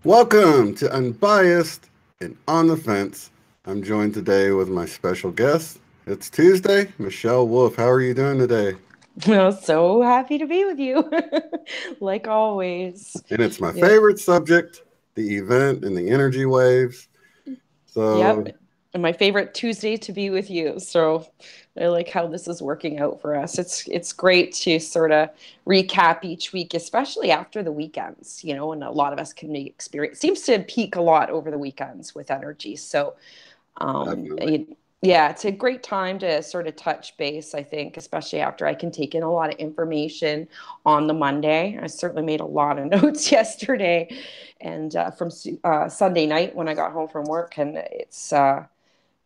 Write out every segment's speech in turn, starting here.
Welcome to Unbiased and On the Fence. I'm joined today with my special guest. It's Tuesday, Michelle Wolfe. How are you doing today? Well, so happy to be with you, like always. And it's my favorite subject, the event and the energy waves. So, yep, and my favorite Tuesday to be with you. So I like how this is working out for us. It's great to sort of recap each week, especially after the weekends, you know, and a lot of us can experience, seems to peak a lot over the weekends with energy. So yeah, it's a great time to sort of touch base, I think, especially after I can take in a lot of information on the Monday. I certainly made a lot of notes yesterday and from Sunday night when I got home from work, and it's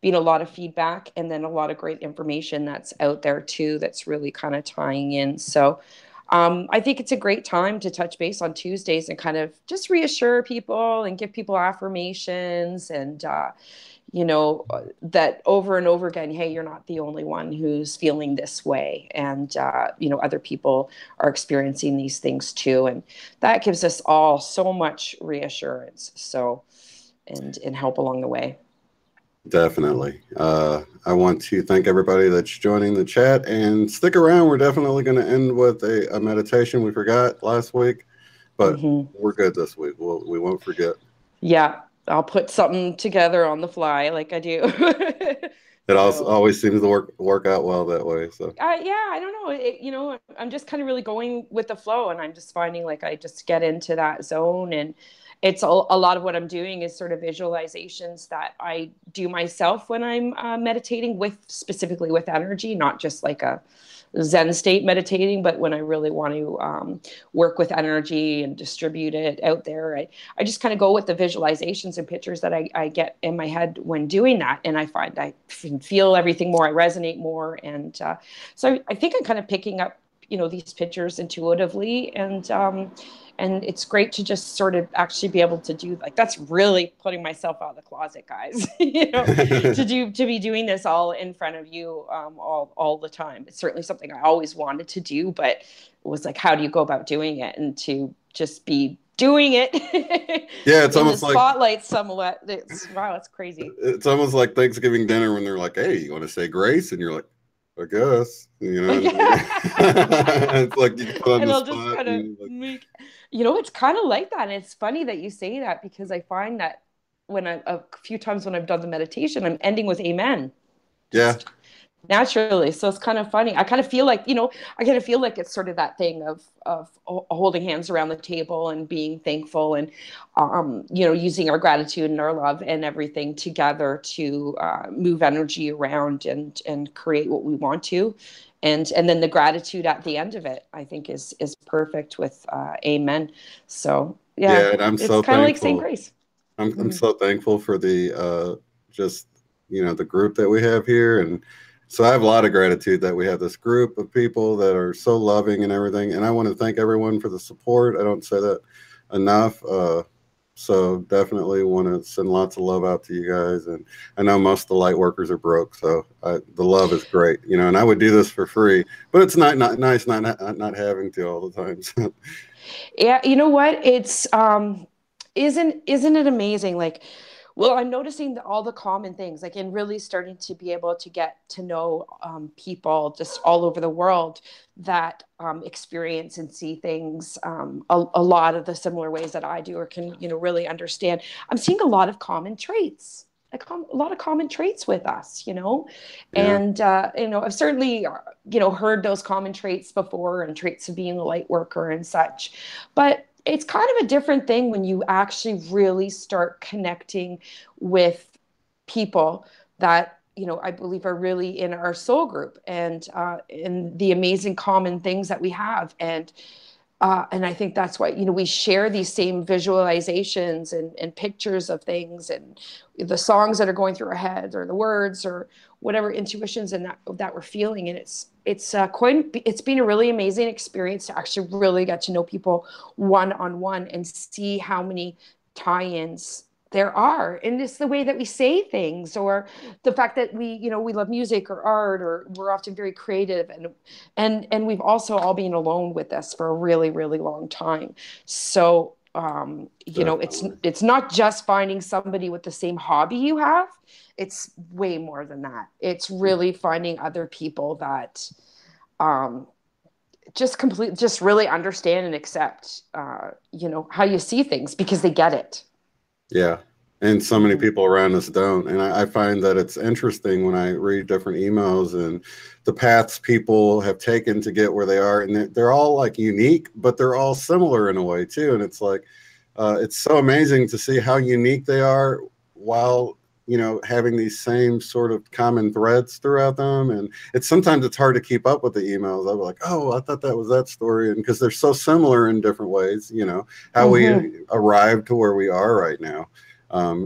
been a lot of feedback and then a lot of great information that's out there too that's really kind of tying in. So I think it's a great time to touch base on Tuesdays and kind of just reassure people and give people affirmations and you know, that over and over again, hey, you're not the only one who's feeling this way. And, you know, other people are experiencing these things too. And that gives us all so much reassurance. So, and help along the way. Definitely. I want to thank everybody that's joining the chat and stick around. We're definitely going to end with a meditation we forgot last week, but we're good this week. We won't forget. Yeah. I'll put something together on the fly like I do. It always seems to work out well that way. So yeah, I don't know. You know, I'm just kind of really going with the flow, and I'm just finding like I just get into that zone, and it's a lot of what I'm doing is sort of visualizations that I do myself when I'm meditating specifically with energy, not just like a Zen state meditating, but when I really want to work with energy and distribute it out there, I just kind of go with the visualizations and pictures that I get in my head when doing that. And I find I feel everything more, I resonate more. And so I think I'm kind of picking up, you know, these pictures intuitively, and it's great to just sort of actually be able to do, like, that's really putting myself out of the closet, guys, you know, to be doing this all in front of you all the time. It's certainly something I always wanted to do, but it was like, how do you go about doing it? And to just be doing it yeah, it's in almost the like spotlight somewhat. Wow, it's crazy. It's almost like Thanksgiving dinner when they're like, hey, you want to say grace? And you're like, I guess, you know. It's like you put on and the I'll spot just kind of make, you know, it's kind of like that. And it's funny that you say that, because I find that when a few times when I've done the meditation, I'm ending with amen. Yeah. Naturally. So it's kind of funny. I kind of feel like, you know, I kind of feel like it's sort of that thing of holding hands around the table and being thankful and, you know, using our gratitude and our love and everything together to move energy around and create what we want to. And then the gratitude at the end of it, I think is perfect with amen. So yeah, and I'm it's so kind of like saying thankful. grace. I'm so thankful for the just, you know, the group that we have here. And so I have a lot of gratitude that we have this group of people that are so loving and everything. And I want to thank everyone for the support. I don't say that enough. So definitely want to send lots of love out to you guys. And I know most of the light workers are broke, so the love is great, you know. And I would do this for free, but it's not nice not having to all the time. Yeah, you know what? It's isn't it amazing? Like, well, I'm noticing all the common things, like, and really starting to be able to get to know people just all over the world that experience and see things a lot of the similar ways that I do, or can, you know, really understand. I'm seeing a lot of common traits. A lot of common traits with us, you know, Yeah. and you know, I've certainly you know, heard those common traits before, and traits of being a light worker and such, but it's kind of a different thing when you actually really start connecting with people that I believe are really in our soul group, and in the amazing common things that we have. And I think that's why, we share these same visualizations and pictures of things, and the songs that are going through our heads, or the words, or whatever intuitions and that we're feeling. And it's been a really amazing experience to actually really get to know people one-on-one and see how many tie-ins there are. And it's the way that we say things, or the fact that we love music or art, or we're often very creative, and we've also all been alone with this for a really, really long time. So Definitely. it's not just finding somebody with the same hobby you have. It's way more than that. It's really finding other people that um just really understand and accept how you see things, because they get it. Yeah. And so many Mm-hmm. people around us don't. And I find that it's interesting when I read different emails and the paths people have taken to get where they are. And they're all like unique, but they're all similar in a way too. And it's like, it's so amazing to see how unique they are, while, having these same sort of common threads throughout them. And sometimes it's hard to keep up with the emails. I'll be like, oh, I thought that was that story. And because they're so similar in different ways, how Mm-hmm. we arrived to where we are right now.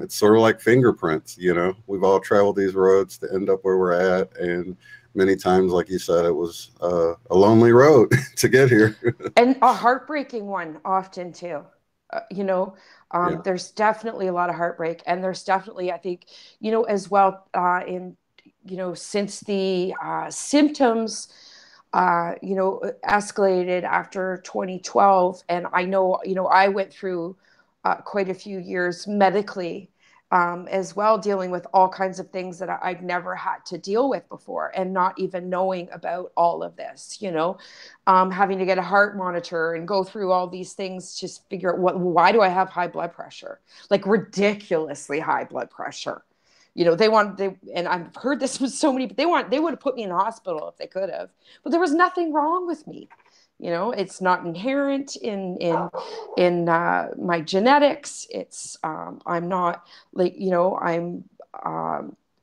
It's sort of like fingerprints. We've all traveled these roads to end up where we're at. And many times, like you said, it was a lonely road to get here. And a heartbreaking one often too. uh, you know Yeah. there's definitely a lot of heartbreak, and there's definitely, I think, as well, in since the symptoms escalated after 2012. And I know, I went through quite a few years medically, as well, dealing with all kinds of things that I'd never had to deal with before, and not even knowing about all of this, having to get a heart monitor and go through all these things to figure out why do I have high blood pressure, like ridiculously high blood pressure. And I've heard this from so many, but they would have put me in the hospital if they could have, but there was nothing wrong with me. It's not inherent in my genetics. I'm not, like, I'm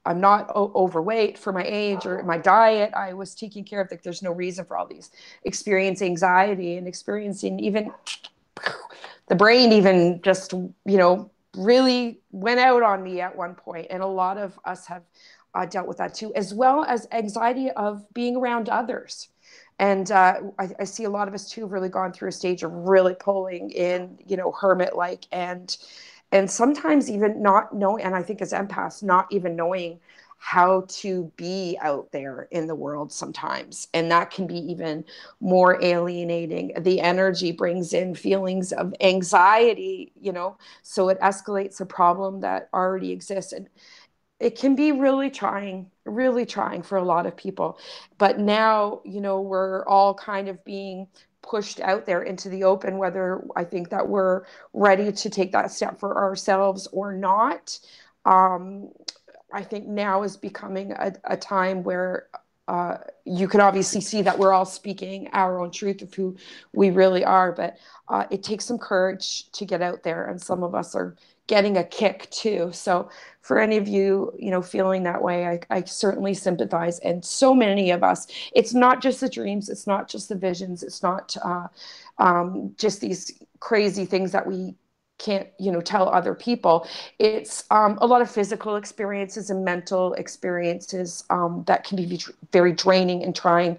not overweight for my age or my diet. I was taking care of, like, there's no reason for all these experience anxiety and experiencing, even the brain even just, really went out on me at one point. And a lot of us have dealt with that too, as well as anxiety of being around others. And I see a lot of us too have really gone through a stage of really pulling in, hermit like, and sometimes even not knowing, and I think as empaths, not even knowing how to be out there in the world sometimes. And that can be even more alienating. The energy brings in feelings of anxiety, so it escalates a problem that already exists. And it can be really trying for a lot of people. But now, we're all kind of being pushed out there into the open, whether I think that we're ready to take that step for ourselves or not. Um, I think now is becoming a time where you can obviously see that we're all speaking our own truth of who we really are, but it takes some courage to get out there, and some of us are getting a kick too. So for any of you, feeling that way, I certainly sympathize. And so many of us, it's not just the dreams, it's not just the visions, it's not just these crazy things that we can't, tell other people. It's a lot of physical experiences and mental experiences that can be very draining and trying,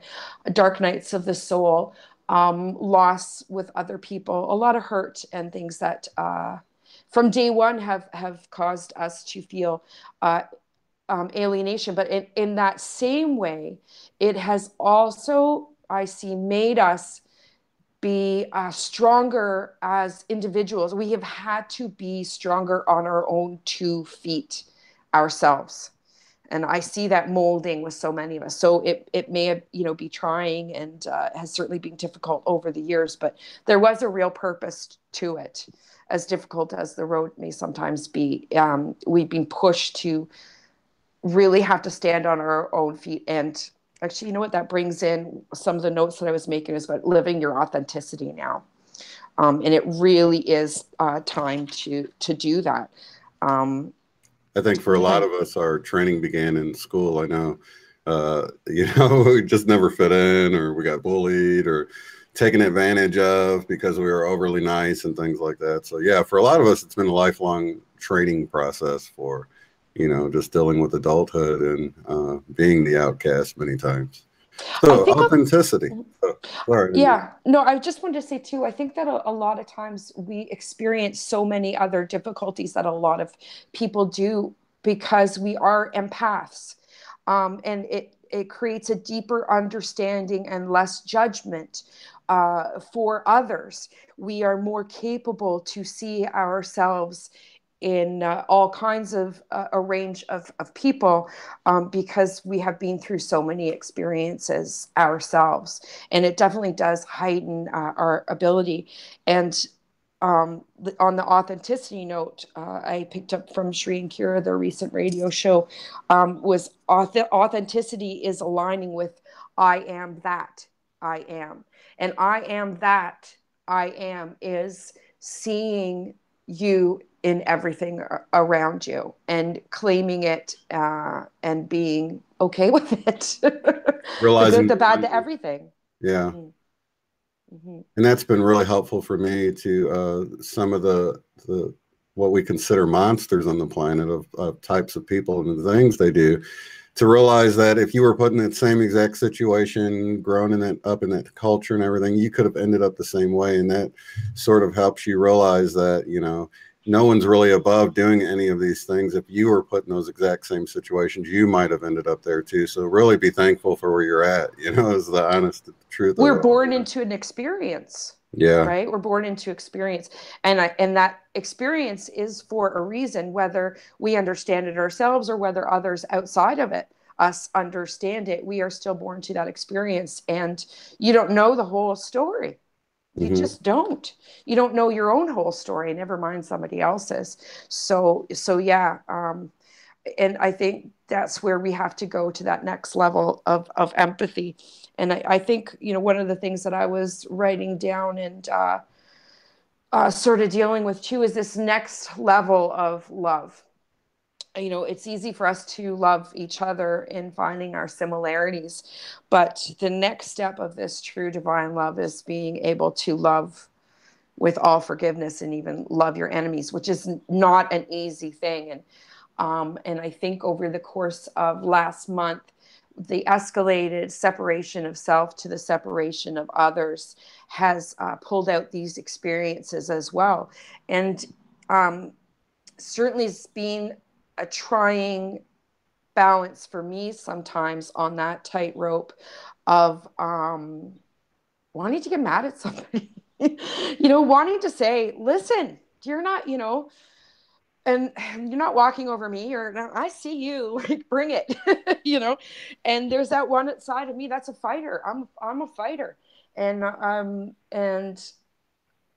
dark nights of the soul, loss with other people, a lot of hurt and things that from day one have caused us to feel alienation. But in that same way, it has also, I see, made us be stronger as individuals. We have had to be stronger on our own 2 feet ourselves. And I see that molding with so many of us. So it may have, be trying, and has certainly been difficult over the years, but there was a real purpose to it. As difficult as the road may sometimes be, we've been pushed to really have to stand on our own feet. And actually, you know what, that brings in some of the notes that I was making, is about living your authenticity now. And it really is time to do that. I think for a lot Yeah. of us, our training began in school. I know, we just never fit in, or we got bullied, or taken advantage of because we were overly nice and things like that. So yeah, for a lot of us, it's been a lifelong training process for, just dealing with adulthood and being the outcast many times. I So think authenticity. Oh, sorry. Yeah, no, I just wanted to say too, I think that a lot of times we experience so many other difficulties that a lot of people do because we are empaths. And it creates a deeper understanding and less judgment for others. We are more capable to see ourselves in all kinds of a range of people because we have been through so many experiences ourselves, and it definitely does heighten our ability. And on the authenticity note, I picked up from Shri and Kira, their recent radio show, was authenticity is aligning with I am that I am. And I am that I am is seeing you in everything around you and claiming it and being okay with it. The good, Realizing the the bad, the wonder. everything. Yeah. Mm-hmm. Mm-hmm. And that's been really helpful for me to some of the what we consider monsters on the planet of types of people and the things they do, to realize that if you were put in that same exact situation, grown in that up in that culture and everything, you could have ended up the same way. And that sort of helps you realize that, no one's really above doing any of these things. If you were put in those exact same situations, you might have ended up there too. So really be thankful for where you're at, is the honest truth of We're it all. born into an experience, Yeah. right? We're born into experience, and that experience is for a reason, whether we understand it ourselves or whether others outside of it us understand it. We are still born to that experience, and you don't know the whole story. You Hmm. just don't. You don't know your own whole story, never mind somebody else's. So yeah. And I think that's where we have to go to that next level of empathy. And I think, one of the things that I was writing down and sort of dealing with too is this next level of love. It's easy for us to love each other in finding our similarities, but the next step of this true divine love is being able to love with all forgiveness and even love your enemies, which is not an easy thing. And I think over the course of last month, the escalated separation of self to the separation of others has pulled out these experiences as well. And certainly it's been a trying balance for me sometimes on that tightrope of wanting to get mad at somebody, wanting to say, listen, you're not, and you're not walking over me, or I see you, like, bring it. And there's that one side of me that's a fighter. I'm a fighter, and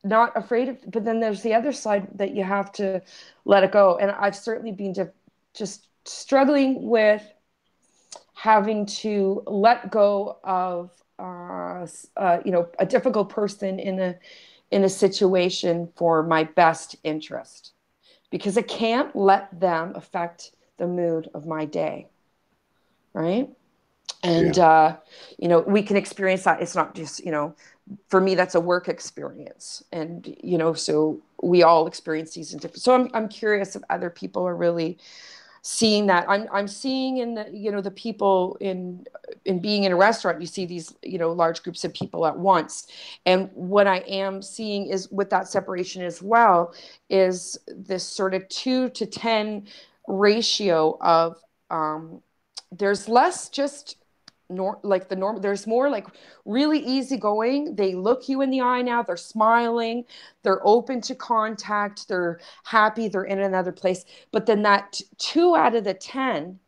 not afraid of, but then there's the other side that you have to let it go. And I've certainly been just struggling with having to let go of a difficult person in a situation for my best interest, because I can't let them affect the mood of my day, right? And Yeah. we can experience that. It's not just, for me, that's a work experience, and so we all experience these in different. So I'm curious if other people are really seeing that. I'm seeing in the, the people in being in a restaurant, you see these, large groups of people at once. And what I am seeing is with that separation as well is this sort of 2 to 10 ratio of there's less just like the norm. There's more like really easygoing. They look you in the eye now. They're smiling. They're open to contact. They're happy. They're in another place. But then that 2 out of the 10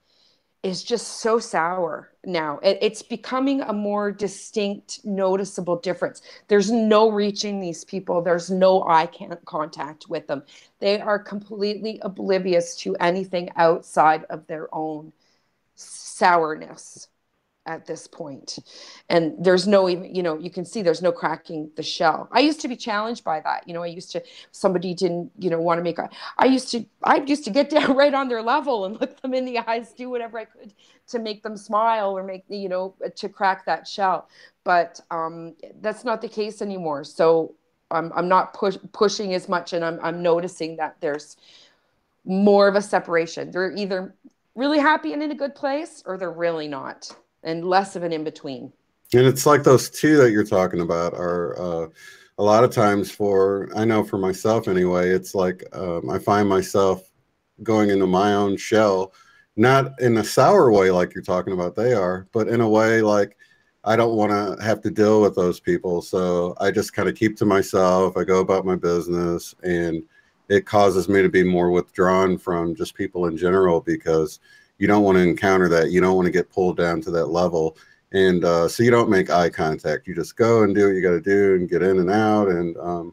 is just so sour now. It's becoming a more distinct, noticeable difference. There's no reaching these people. There's no eye contact with them. They are completely oblivious to anything outside of their own sourness. at this point. And there's no even, you know, you can see there's no cracking the shell. I used to be challenged by that. You know, I used to, somebody didn't, you know, want to make a, I used to get down right on their level and look them in the eyes, do whatever I could to make them smile or make, you know, to crack that shell. But that's not the case anymore. So I'm not pushing as much, and I'm noticing that there's more of a separation. They're either really happy and in a good place, or they're really not, and less of an in between. And it's like those two that you're talking about are a lot of times, for, I know for myself anyway, it's like I find myself going into my own shell, not in a sour way like you're talking about they are, but in a way like I don't want to have to deal with those people. So I just kind of keep to myself. I go about my business, and it causes me to be more withdrawn from just people in general, because you don't want to encounter that. You don't want to get pulled down to that level. And so you don't make eye contact. You just go and do what you got to do and get in and out. And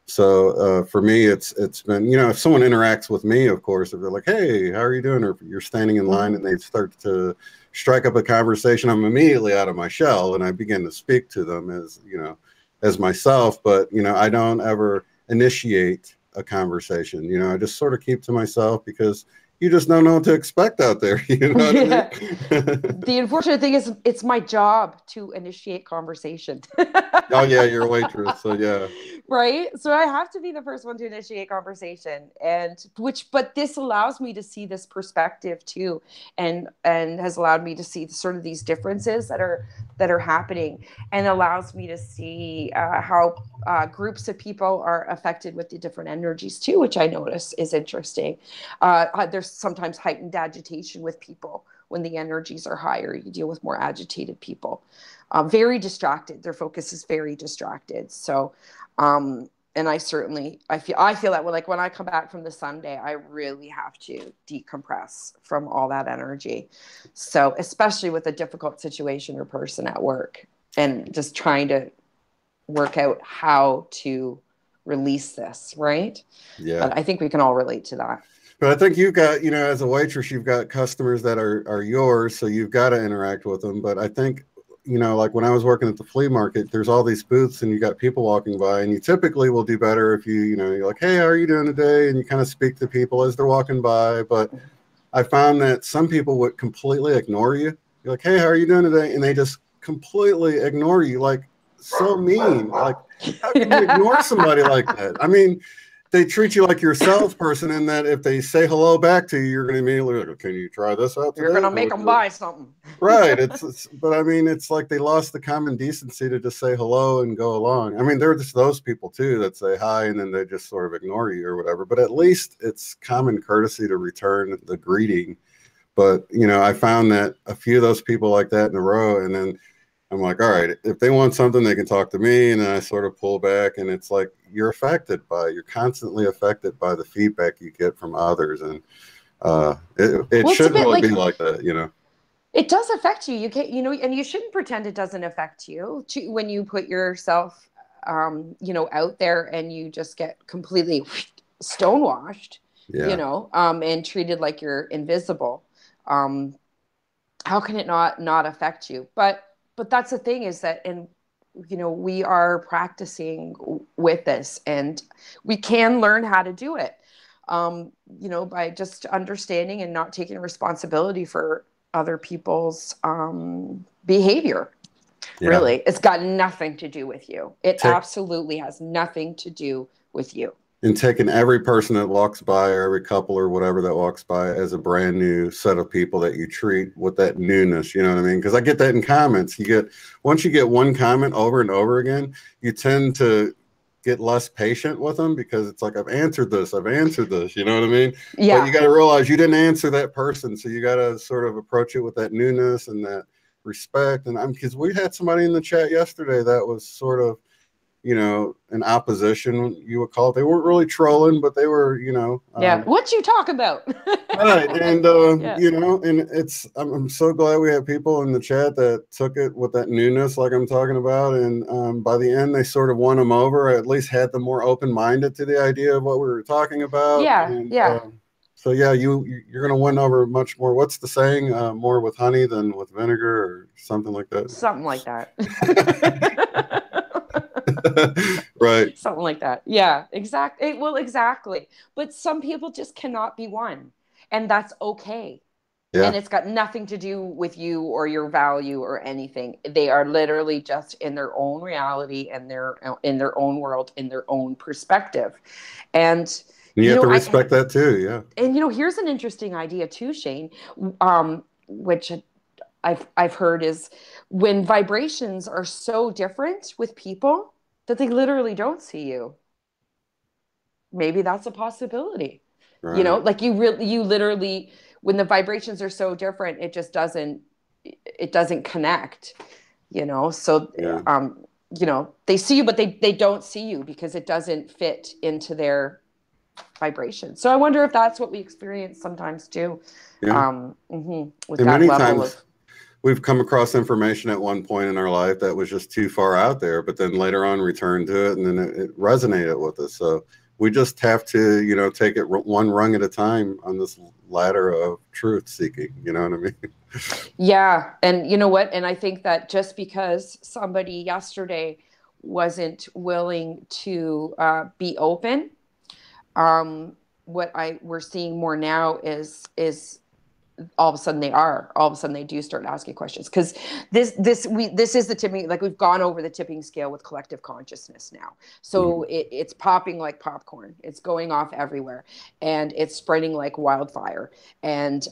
so for me, it's been, you know, if someone interacts with me, of course, if they're like, hey, how are you doing? Or if you're standing in line and they start to strike up a conversation, I'm immediately out of my shell and I begin to speak to them as, you know, as myself. But, you know, I don't ever initiate a conversation. You know, I just sort of keep to myself, because you just don't know what to expect out there. You know what I mean? The unfortunate thing is it's my job to initiate conversation. Oh yeah, you're a waitress, so yeah. Right? So I have to be the first one to initiate conversation, and but this allows me to see this perspective too, and has allowed me to see sort of these differences that are happening, and allows me to see how groups of people are affected with the different energies too, which I notice is interesting. There's sometimes heightened agitation with people when the energies are higher. You deal with more agitated people, very distracted. Their focus is very distracted. So, and I feel that like when I come back from the Sunday, I really have to decompress from all that energy. So, especially with a difficult situation or person at work, and just trying to work out how to release this, right? Yeah. But I think we can all relate to that. But I think you've got, you know, as a waitress, you've got customers that are yours, so you've got to interact with them. But I think, you know, like when I was working at the flea market, there's all these booths and you got people walking by, and you typically will do better if you know, you're like, hey, how are you doing today? And you kind of speak to people as they're walking by. But I found that some people would completely ignore you. You're like, hey, how are you doing today? And they just completely ignore you, like so mean. Like, how can you ignore somebody like that? I mean, they treat you like you're a salesperson, in that if they say hello back to you, you're going to immediately like, can you try this out today? You're going to make them buy something. Right. But I mean, it's like they lost the common decency to just say hello and go along. I mean, there are just those people too that say hi and then they just sort of ignore you or whatever. But at least it's common courtesy to return the greeting. But, you know, I found that a few of those people like that in a row, and then I'm like, all right, if they want something, they can talk to me. And then I sort of pull back, and it's like you're constantly affected by the feedback you get from others. And it shouldn't really be like that, you know. It does affect you. You can't, you know, and you shouldn't pretend it doesn't affect you when you put yourself, you know, out there and you just get completely stonewashed, you know, and treated like you're invisible. How can it not affect you? But that's the thing, is that, and you know, we are practicing with this, and we can learn how to do it, you know, by just understanding and not taking responsibility for other people's behavior. Really, it's got nothing to do with you. It absolutely has nothing to do with you. And taking every person that walks by, or every couple or whatever that walks by, as a brand new set of people that you treat with that newness, you know what I mean? Because I get that in comments. Once you get one comment over and over again, you tend to get less patient with them, because it's like, I've answered this, you know what I mean? Yeah. But you got to realize you didn't answer that person, so you got to sort of approach it with that newness and that respect. And because we had somebody in the chat yesterday that was sort of, you know, an opposition, you would call it. They weren't really trolling, but they were, you know. What you talk about? Right. And, you know, and I'm so glad we have people in the chat that took it with that newness, like I'm talking about. And by the end, they sort of won them over, or at least had them more open-minded to the idea of what we were talking about. Yeah. And, So yeah, you're going to win over much more. What's the saying? More with honey than with vinegar, or something like that. Something like that. Right. Something like that. Yeah, exactly. Well, exactly. But some people just cannot be won, and that's okay. And Yeah. it's got nothing to do with you or your value or anything. They are literally just in their own reality and in their own world, in their own perspective. And And you you have know, to I respect that too. Yeah. and here's an interesting idea too, Shane, which I've heard is when vibrations are so different with people that they literally don't see you. Maybe that's a possibility. Right. Like you literally, when the vibrations are so different, it doesn't connect. So Yeah. they see you, but they don't see you because it doesn't fit into their vibration. So I wonder if that's what we experience sometimes too, Yeah. with And that many level times of. we've come across information at one point in our life that was just too far out there, but then later on returned to it, and then it resonated with us. So we just have to, take it one rung at a time on this ladder of truth seeking. You know what I mean? Yeah. And you know what? And I think that just because somebody yesterday wasn't willing to be open, what we're seeing more now is all of a sudden they do start asking questions, because this is the tipping, like we've gone over the tipping scale with collective consciousness now. So Mhm. it's popping like popcorn, it's going off everywhere, and it's spreading like wildfire. And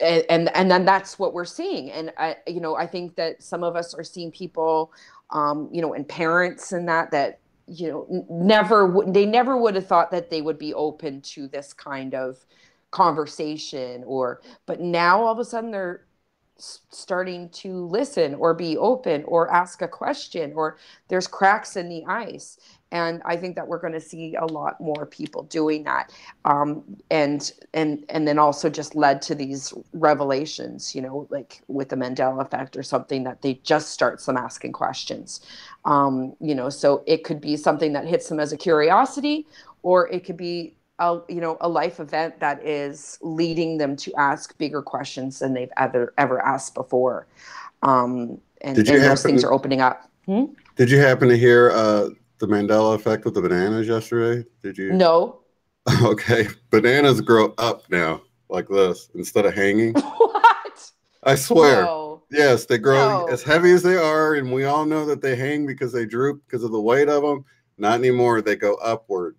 then that's what we're seeing. And I think that some of us are seeing people, and parents and that they never would have thought that they would be open to this kind of conversation, but now all of a sudden they're starting to listen or be open or ask a question, or there's cracks in the ice. And I think that we're going to see a lot more people doing that, and then also just led to these revelations, like with the Mandela effect or something, that they just start some asking questions. So it could be something that hits them as a curiosity, or it could be a life event that is leading them to ask bigger questions than they've ever asked before. And Did you those things are happen? opening up. Did you happen to hear the Mandela effect with the bananas yesterday? Did you? No. Okay, bananas grow up now like this instead of hanging. What? I swear. No. Yes, they grow as No. heavy as they are, and we all know that they hang because they droop because of the weight of them. Not anymore. They go upward.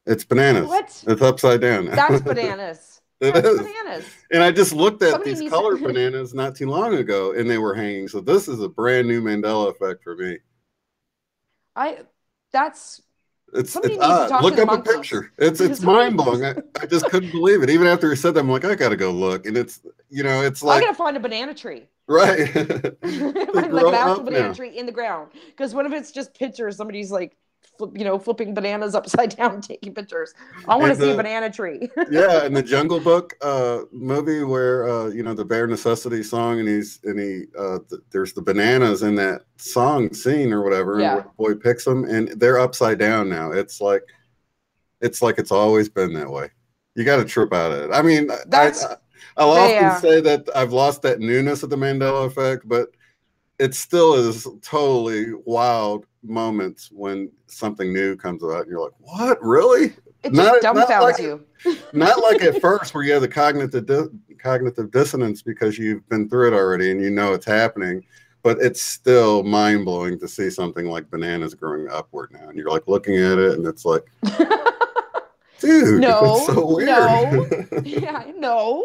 It's bananas. What? It's upside down now. That's bananas. It That's is. bananas. And I just looked at Somebody these needs colored to. bananas not too long ago, and they were hanging. So this is a brand new Mandela effect for me. I. That's. It's Somebody needs to odd. talk to Look the up a monkeys. picture. It's Somebody mind needs blowing. to. I just couldn't believe it. Even after he said that, I'm like, I gotta go look. And it's I like gotta find a banana tree. right. They Find like an grow actual up banana now. tree in the ground. Because what if it's just pictures? Somebody's like, flipping bananas upside down, taking pictures. I want to And see a banana tree. yeah, in the Jungle Book movie where the Bare Necessity song, and there's the bananas in that song scene or whatever, and where Yeah, the boy picks them, and they're upside down now. It's always been that way. You got to trip out of it. I mean, that's I'll often yeah. say that I've lost that newness of the Mandela effect, but it still is totally wild moments when something new comes out and you're like, what, really? It just Not like dumbfounds you. not like at first where you have the cognitive dissonance because you've been through it already and you know it's happening, but it's still mind-blowing to see something like bananas growing upward now, and you're like looking at it and it's like, dude, it's No, so weird. no, yeah, no,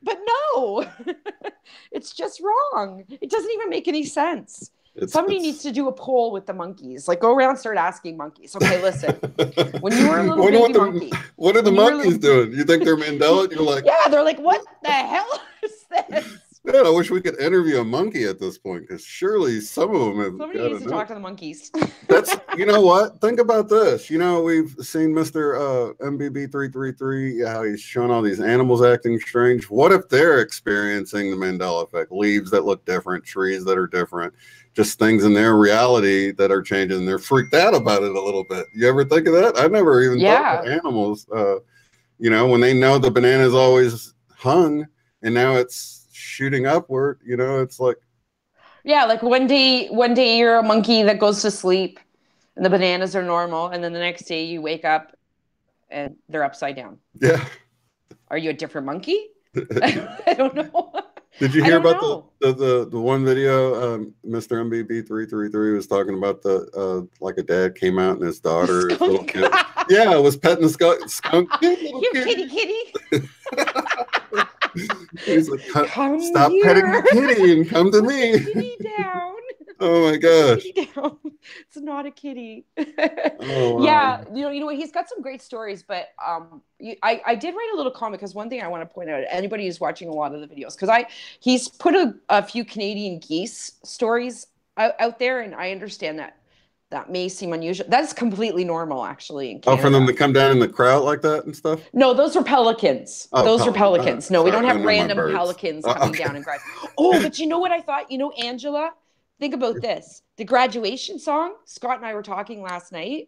but no, it's just wrong. It doesn't even make any sense. Somebody needs it's to do a poll with the monkeys. Like, go around, start asking monkeys. Okay, listen. When you were a little Wonder baby monkey, what are the when you were a monkeys little, doing? You think they're Mandela? You're like, yeah, they're like, what the hell is this? Man, I wish we could interview a monkey at this point, because surely some of them have Somebody got needs to to know. talk to the monkeys. That's, you know what? Think about this. You know, we've seen Mr. MBB 333, how he's showing all these animals acting strange. What if they're experiencing the Mandela effect? Leaves that look different, trees that are different, just things in their reality that are changing. And they're freaked out about it a little bit. You ever think of that? I never even thought about Yeah. animals. You know, when they know the banana's always hung and now it's shooting upward, you know, it's like, Yeah, like one day you're a monkey that goes to sleep and the bananas are normal, and then the next day you wake up and they're upside down. yeah. Are you a different monkey? I don't know. Did you I hear don't about know. the one video? Mr. MBB 333 was talking about the like a dad came out and his The daughter, his little skunk. kid. Yeah, it was petting the skunk. Hey, little You kitty. kitty. He's like, Come stop petting here. the kitty and come to Put the me. kitty down. Oh my Put the gosh. kitty down. It's not a kitty. Oh Yeah, wow. you know what? He's got some great stories, but I did write a little comment because one thing I want to point out, anybody who's watching a lot of the videos, because he's put a few Canadian geese stories out there, and I understand that may seem unusual. That's completely normal, actually, in Oh, for them to Canada. come down in the crowd like that and stuff. No, those are pelicans. Oh, Those are Pelican. pelicans. No, we Sorry, don't I have don't know my random birds. pelicans coming Okay. down and grad. Oh, but you know what I thought? You know, Angela, think about this. The graduation song, Scott and I were talking last night,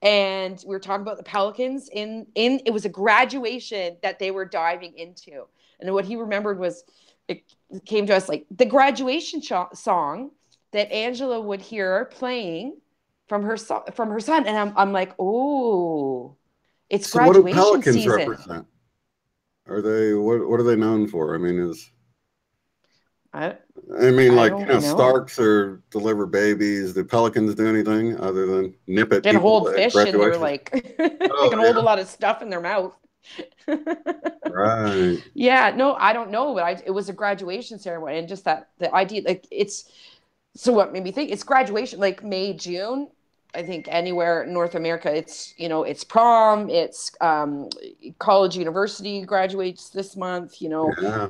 and we were talking about the pelicans in it was a graduation that they were diving into. And what he remembered was it came to us like the graduation song that Angela would hear playing from her son. And I'm like, oh, it's So what do graduation pelicans season. represent? Are they what are they known for? I mean, I I like, you don't know, know. Starks or deliver babies. Do pelicans do anything other than nip at Can people hold at fish in their graduation? like they Oh can hold a yeah, lot of stuff in their mouth. right. Yeah, no, I don't know, but it was a graduation ceremony, and just that the idea, like it's so what made me think it's graduation, like May, June. I think anywhere in North America, it's it's prom, it's college, university graduates this month. Yeah,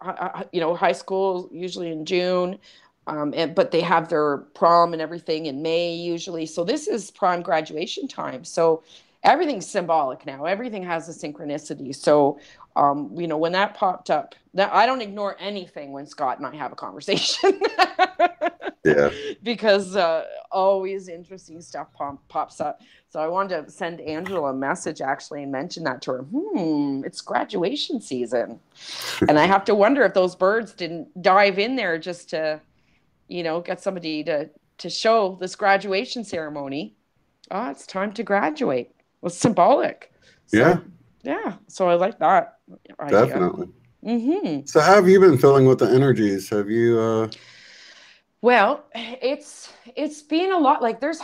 High school usually in June, but they have their prom and everything in May usually. So this is prime graduation time. So everything's symbolic now. Everything has a synchronicity. So when that popped up, that I don't ignore anything when Scott and I have a conversation. yeah, Because always interesting stuff pops up. So I wanted to send Angela a message actually and mention that to her. It's graduation season. And I have to wonder if those birds didn't dive in there just to, get somebody to show this graduation ceremony. Oh, it's time to graduate. Well, it's symbolic. yeah, So, yeah. So I like that idea. definitely. Mm-hmm. So how have you been feeling with the energies? Have you? Well, it's been a lot. Like there's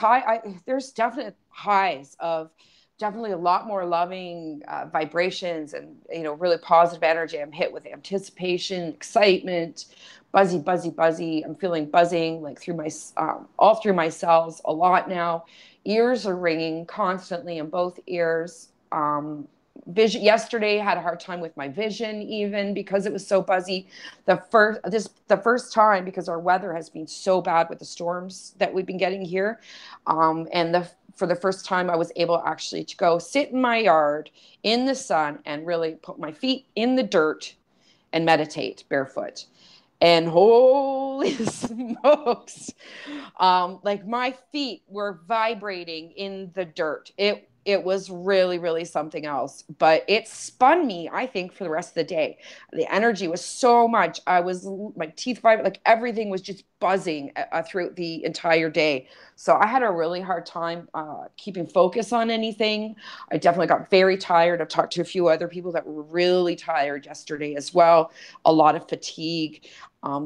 definite highs of definitely a lot more loving vibrations and really positive energy. I'm hit with anticipation, excitement, buzzy. I'm feeling buzzing like through my all through my cells a lot now. Ears are ringing constantly in both ears. Vision yesterday had a hard time with my vision even because it was so buzzy. The first time, because our weather has been so bad with the storms that we've been getting here, and for the first time I was able actually to go sit in my yard in the sun and really put my feet in the dirt and meditate barefoot. And holy smokes, like my feet were vibrating in the dirt. It was really, really something else. But it spun me, I think, for the rest of the day. The energy was so much. My teeth vibrated, like everything was just buzzing throughout the entire day. So I had a really hard time keeping focus on anything. I definitely got very tired. I've talked to a few other people that were really tired yesterday as well. A lot of fatigue.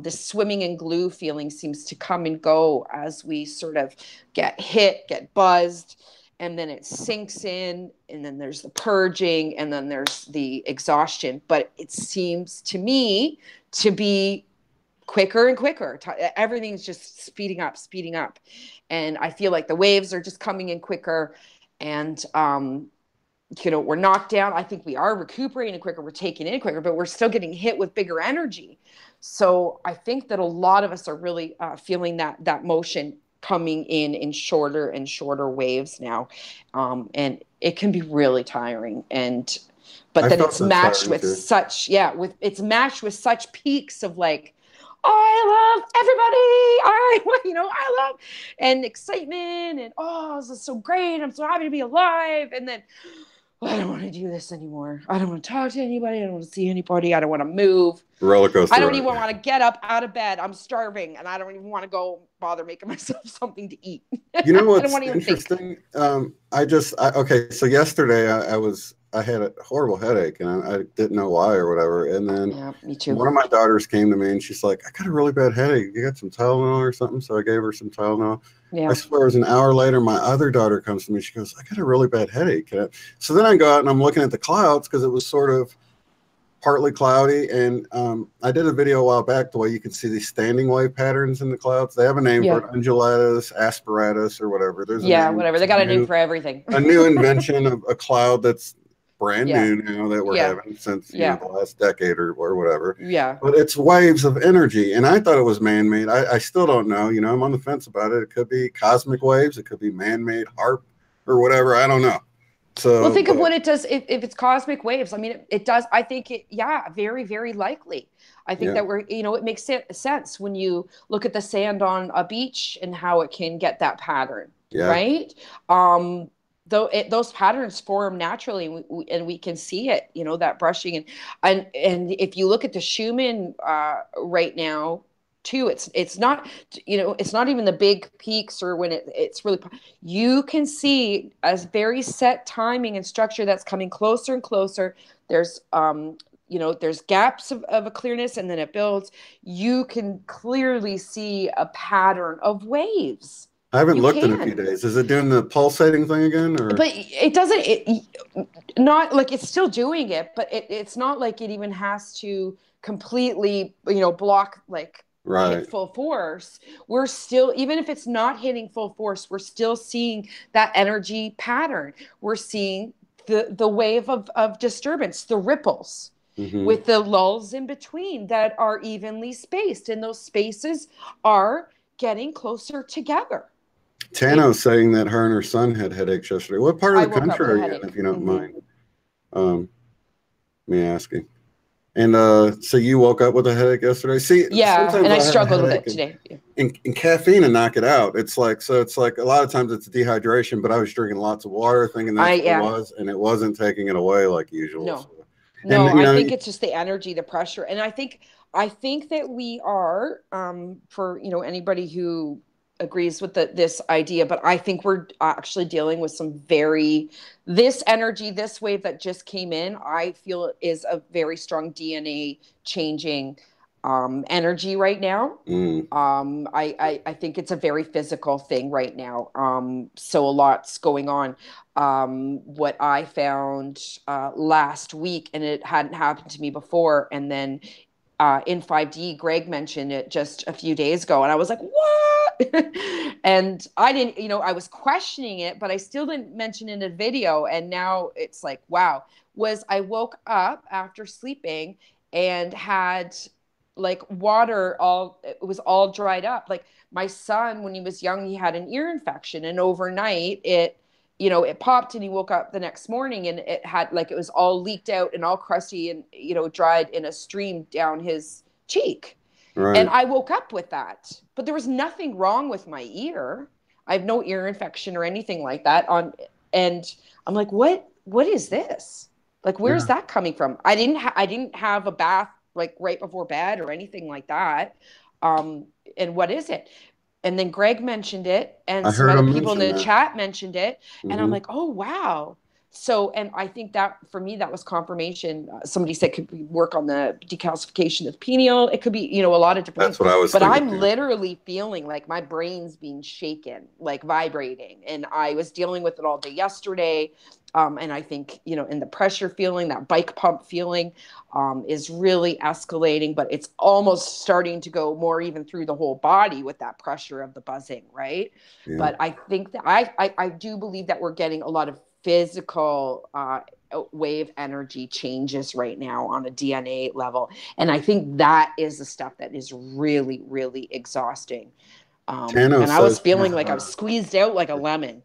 This swimming in glue feeling seems to come and go as we sort of get buzzed, and then it sinks in, and then there's the purging, and then there's the exhaustion. But it seems to me to be quicker and quicker. Everything's just speeding up. And I feel like the waves are just coming in quicker. And we're knocked down. I think we are recuperating quicker. We're taking in quicker, but we're still getting hit with bigger energy. So I think that a lot of us are really feeling that motion coming in shorter and shorter waves now. And it can be really tiring. But I then felt it's that matched tiring with too. it's matched with such peaks of like, oh, I love everybody. I love and excitement and this is so great. I'm so happy to be alive. And then I don't want to do this anymore. I don't want to talk to anybody. I don't want to see anybody. I don't want to move. Roller I coaster don't ride. even want to get up out of bed. I'm starving and I don't even want to go bother making myself something to eat. You know I don't what's want to even think. interesting? Okay, so yesterday I had a horrible headache and I didn't know why or whatever. And then Yeah, me too. one of my daughters came to me and she's like, I got a really bad headache. You got some Tylenol or something? So I gave her some Tylenol. Yeah. I swear it was an hour later, my other daughter comes to me. She goes, I got a really bad headache. So then I go out and I'm looking at the clouds because it was sort of partly cloudy. And I did a video a while back the way you can see these standing wave patterns in the clouds. They have a name for it, undulatus, asperatus, or whatever. There's a name. Whatever. They got a name for everything. A new invention of a cloud that's brand Yeah. new now that we're having since the last decade or whatever. Yeah. But it's waves of energy. And I thought it was man-made. I still don't know. I'm on the fence about it. It could be cosmic waves. It could be man-made HARP or whatever. I don't know. So, well, think of what it does. If it's cosmic waves, I mean, it does. I think very, very likely. I think that it makes sense when you look at the sand on a beach and how it can get that pattern, right? Those patterns form naturally, and we can see it. That brushing and if you look at the Schumann right now. Too, it's not it's not even the big peaks or when it's really, you can see a very set timing and structure that's coming closer and closer. There's there's gaps of a clearness and then it builds. You can clearly see a pattern of waves. I haven't looked in a few days. Is it doing the pulsating thing again, or? But it doesn't. Not like it's still doing it, but it's not like it even has to completely block like. Hit full force. We're still, even if it's not hitting full force, we're still seeing that energy pattern. We're seeing the wave of disturbance, the ripples, with the lulls in between that are evenly spaced, and those spaces are getting closer together. Tano's saying that her and her son had headaches yesterday. What part of the country are you in, if you don't mind me asking? And so you woke up with a headache yesterday? See, and I struggled with it today. And caffeine and knock it out. It's like a lot of times it's dehydration, but I was drinking lots of water thinking that's what it was, and it wasn't taking it away like usual. No, I think it's just the energy, the pressure. And I think that we are, for anybody who agrees with this idea, but I think we're actually dealing with some this energy, this wave that just came in, I feel is a very strong DNA changing energy right now. I think it's a very physical thing right now. So a lot's going on. What I found last week, and it hadn't happened to me before, and then in 5D, Greg mentioned it just a few days ago, and I was like, what? And I didn't, I was questioning it, but I still didn't mention it in a video. And now it's like, wow. I woke up after sleeping and had like water it was all dried up. Like my son, when he was young, he had an ear infection, and overnight it popped, and he woke up the next morning and it had it was all leaked out and all crusty and, dried in a stream down his cheek. Right. And I woke up with that, but there was nothing wrong with my ear. I have no ear infection or anything like that and I'm like, what is this? Like, where's that coming from? I didn't have a bath like right before bed or anything like that. And what is it? And then Greg mentioned it, and some other people in the chat mentioned it. And I'm like, oh, wow. So, and I think that for me, that was confirmation. Somebody said could work on the decalcification of the pineal. It could be, a lot of different things. That's what I was thinking. But I'm literally feeling like my brain's being shaken, like vibrating. And I was dealing with it all day yesterday. And I think, in the pressure feeling, that bike pump feeling is really escalating, but it's almost starting to go more even through the whole body with that pressure of the buzzing, right? Yeah. But I think that I do believe that we're getting a lot of physical wave energy changes right now on a DNA level. And I think that is the stuff that is really, really exhausting. Tano And I was says feeling like I was squeezed out like a lemon,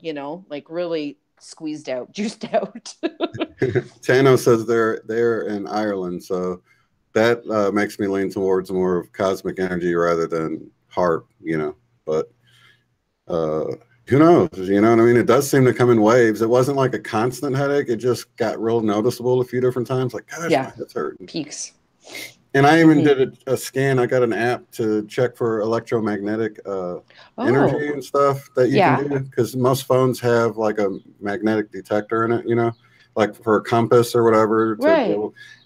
like really squeezed out, juiced out. Tano says they're in Ireland, so that makes me lean towards more of cosmic energy rather than heart, But who knows? You know what I mean? It does seem to come in waves. It wasn't like a constant headache. It just got real noticeable a few different times. Like, gosh, my head's hurting. Peaks. And I even did a scan. I got an app to check for electromagnetic energy and stuff that you can do, because most phones have like a magnetic detector in it, like for a compass or whatever.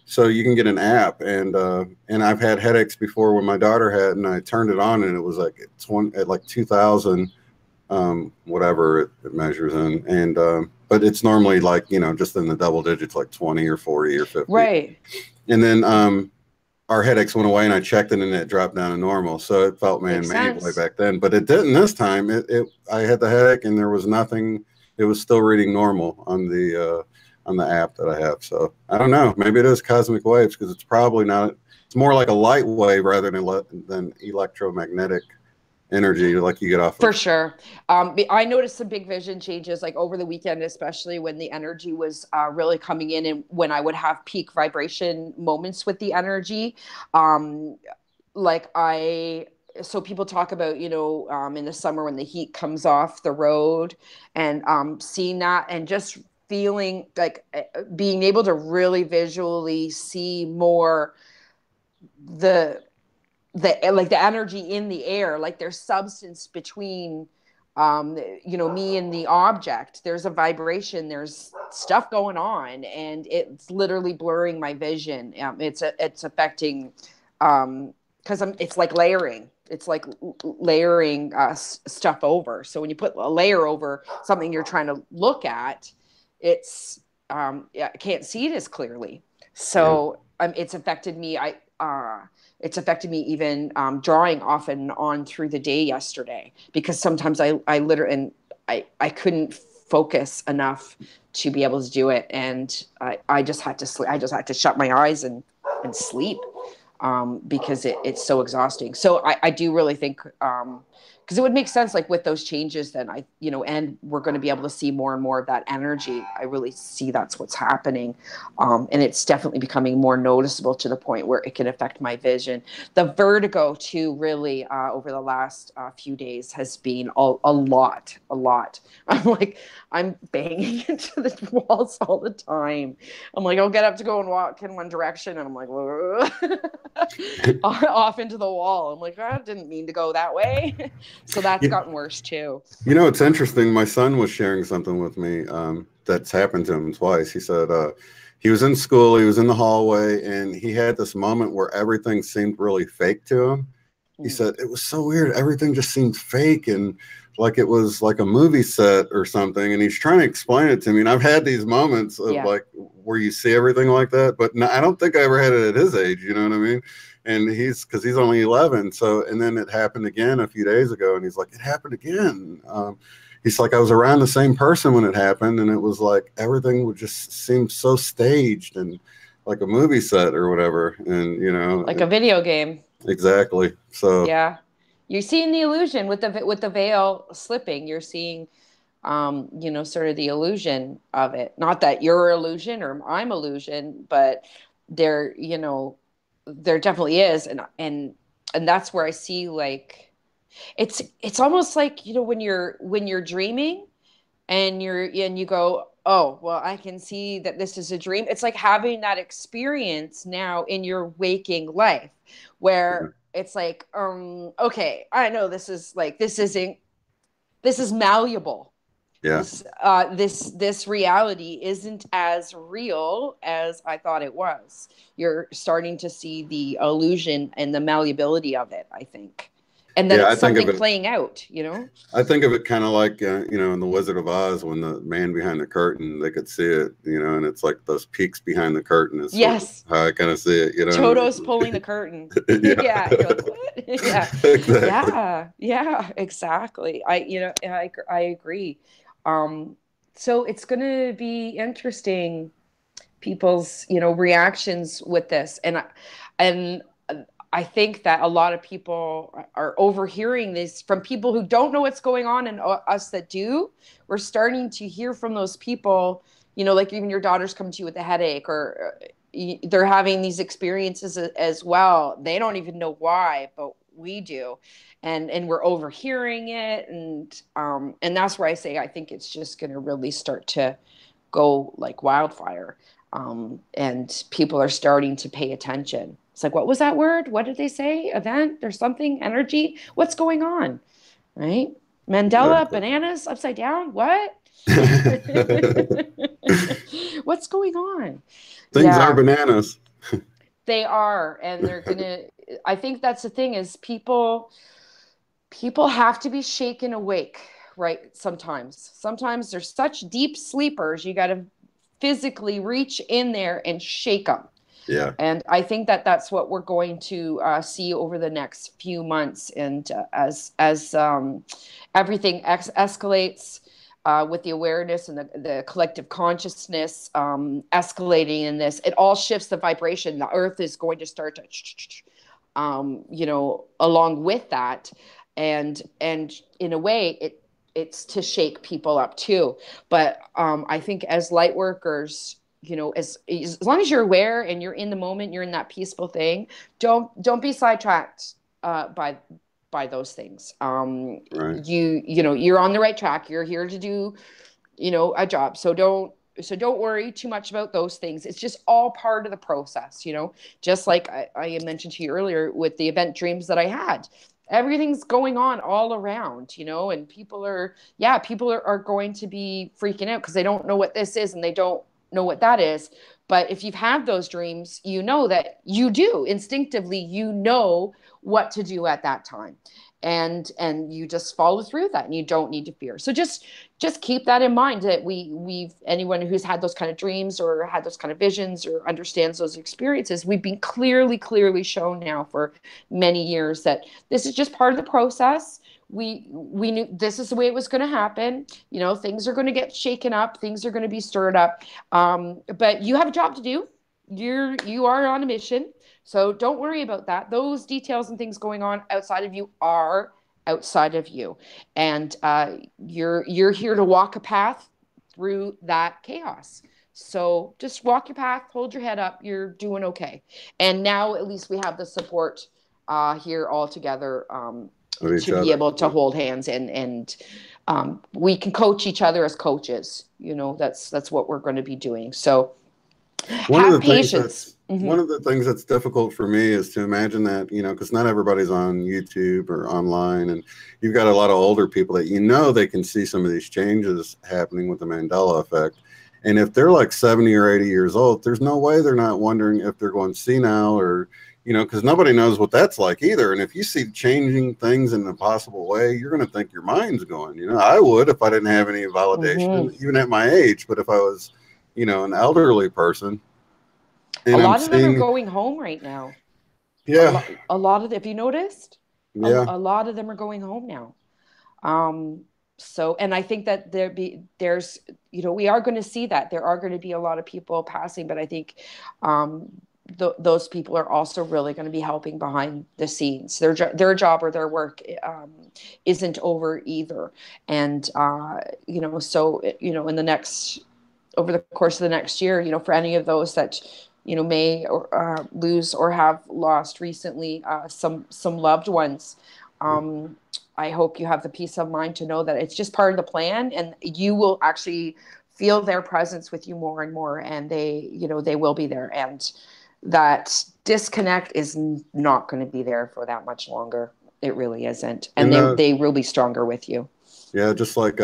So you can get an app, and I've had headaches before when my daughter had, and I turned it on, and it was like at like 2,000, whatever it measures in, and but it's normally like just in the double digits, like 20 or 40 or 50. Right. And then our headaches went away, and I checked it, and it dropped down to normal. So it felt man-made way back then, but it didn't this time. I had the headache, and there was nothing. It was still reading normal on the app that I have. So I don't know. Maybe it is cosmic waves, because it's probably not. It's more like a light wave rather than electromagnetic energy like you get off for sure. I noticed some big vision changes like over the weekend, especially when the energy was really coming in, and when I would have peak vibration moments with the energy. So people talk about, in the summer when the heat comes off the road, and seeing that, and just feeling like being able to really visually see more like the energy in the air, like there's substance between me and the object. There's a vibration, there's stuff going on, and it's literally blurring my vision. It's affecting because it's like layering. It's like layering stuff over. So when you put a layer over something you're trying to look at, it's I can't see it as clearly. So it's affected me. It's affected me even drawing off and on through the day yesterday, because sometimes I literally, and I couldn't focus enough to be able to do it, and I just had to sleep. I just had to shut my eyes and sleep because it's so exhausting. So I do really think because it would make sense, like with those changes, then and we're going to be able to see more and more of that energy. I really see that's what's happening. And it's definitely becoming more noticeable to the point where it can affect my vision. The vertigo too, really, over the last few days has been a lot. I'm banging into the walls all the time. I'm like, I'll get up to go and walk in one direction, and I'm like, off into the wall. I'm like, I didn't mean to go that way. So that's gotten worse too. It's interesting. My son was sharing something with me that's happened to him twice. He said he was in school, he was in the hallway, and he had this moment where everything seemed really fake to him. He said it was so weird. Everything just seemed fake, and like it was like a movie set or something. And he's trying to explain it to me. And I've had these moments of like where you see everything like that, but no, I don't think I ever had it at his age. You know what I mean? And because he's only 11. So, and then it happened again a few days ago, and he's like, it happened again. He's like, I was around the same person when it happened, and it was like everything would just seem so staged and like a movie set or whatever. And like a video game. Exactly. So yeah, you're seeing the illusion with the veil slipping. You're seeing sort of the illusion of it. Not that you're illusion or I'm illusion, but there definitely is. And that's where I see, like, it's almost like, when you're dreaming and you go, oh, well, I can see that this is a dream. It's like having that experience now in your waking life, where it's like, okay, I know this is malleable. Yeah. This reality isn't as real as I thought it was. You're starting to see the illusion and the malleability of it, I think. And then it's something playing out, I think of it kind of like, in The Wizard of Oz, when the man behind the curtain, they could see it, and it's like those peaks behind the curtain is how I kind of see it, Toto's pulling the curtain. Yeah. You're like, what? Yeah. Exactly. Yeah, exactly. I agree. So it's going to be interesting, people's, reactions with this. And I think that a lot of people are overhearing this from people who don't know what's going on, and us that do. We're starting to hear from those people, like even your daughter's coming to you with a headache, or they're having these experiences as well. They don't even know why, but we do. And we're overhearing it. And that's where I say, I think it's just going to really start to go like wildfire. And people are starting to pay attention. It's like, what was that word? What did they say? Event or something? Energy? What's going on? Right? Mandela, Exactly. bananas upside down? What? What's going on? Things are Yeah, bananas. they are. And they're going to, I think that's the thing is people have to be shaken awake, right? Sometimes they're such deep sleepers. You got to physically reach in there and shake them. Yeah. And I think that that's what we're going to see over the next few months. And as everything escalates with the awareness and the collective consciousness escalating in this, it all shifts the vibration. The earth is going to start to, along with that. And in a way, it's to shake people up too. But I think as light workers, as long as you're aware and you're in the moment, you're in that peaceful thing. Don't be sidetracked by those things. Right. You're on the right track. You're here to do a job. So don't worry too much about those things. It's just all part of the process. Just like I mentioned to you earlier with the event dreams that I had. Everything's going on all around, and people are going to be freaking out because they don't know what this is and they don't know what that is. But if you've had those dreams, you know that you do instinctively, what to do at that time. And you just follow through that, and you don't need to fear. So just keep that in mind, that we've anyone who's had those kind of dreams or had those kind of visions or understands those experiences, we've been clearly shown now for many years that this is just part of the process. We knew this is the way it was going to happen. Things are going to get shaken up, things are going to be stirred up, but you have a job to do. You are on a mission. So don't worry about that. Those details and things going on outside of you are outside of you. And you're here to walk a path through that chaos. So just walk your path, hold your head up. You're doing okay. And now at least we have the support here all together, Of each to be other. able to hold hands, and we can coach each other as coaches. That's what we're going to be doing. So One of have the things patience. that's one of the things that's difficult for me is to imagine that, because not everybody's on YouTube or online, and you've got a lot of older people that they can see some of these changes happening with the Mandela effect. And if they're like 70 or 80 years old, there's no way they're not wondering if they're going senile or, because nobody knows what that's like either. And if you see changing things in a possible way, you're going to think your mind's going. I would if I didn't have any validation, even at my age. But if I was, an elderly person, A and I'm lot of them are seeing, going home right now. yeah, A lot of, have you noticed? yeah, A lot of them are going home now. And I think that there's, we are going to see that there are going to be a lot of people passing, but I think, those people are also really going to be helping behind the scenes. Their job or their work, isn't over either. And, so, in the next, over the course of the next year, for any of those that, may lose or have lost recently some loved ones. I hope you have the peace of mind to know that it's just part of the plan, and you will actually feel their presence with you more and more, and they will be there, and that disconnect is not going to be there for that much longer. It really isn't, and and they will be stronger with you. yeah, just like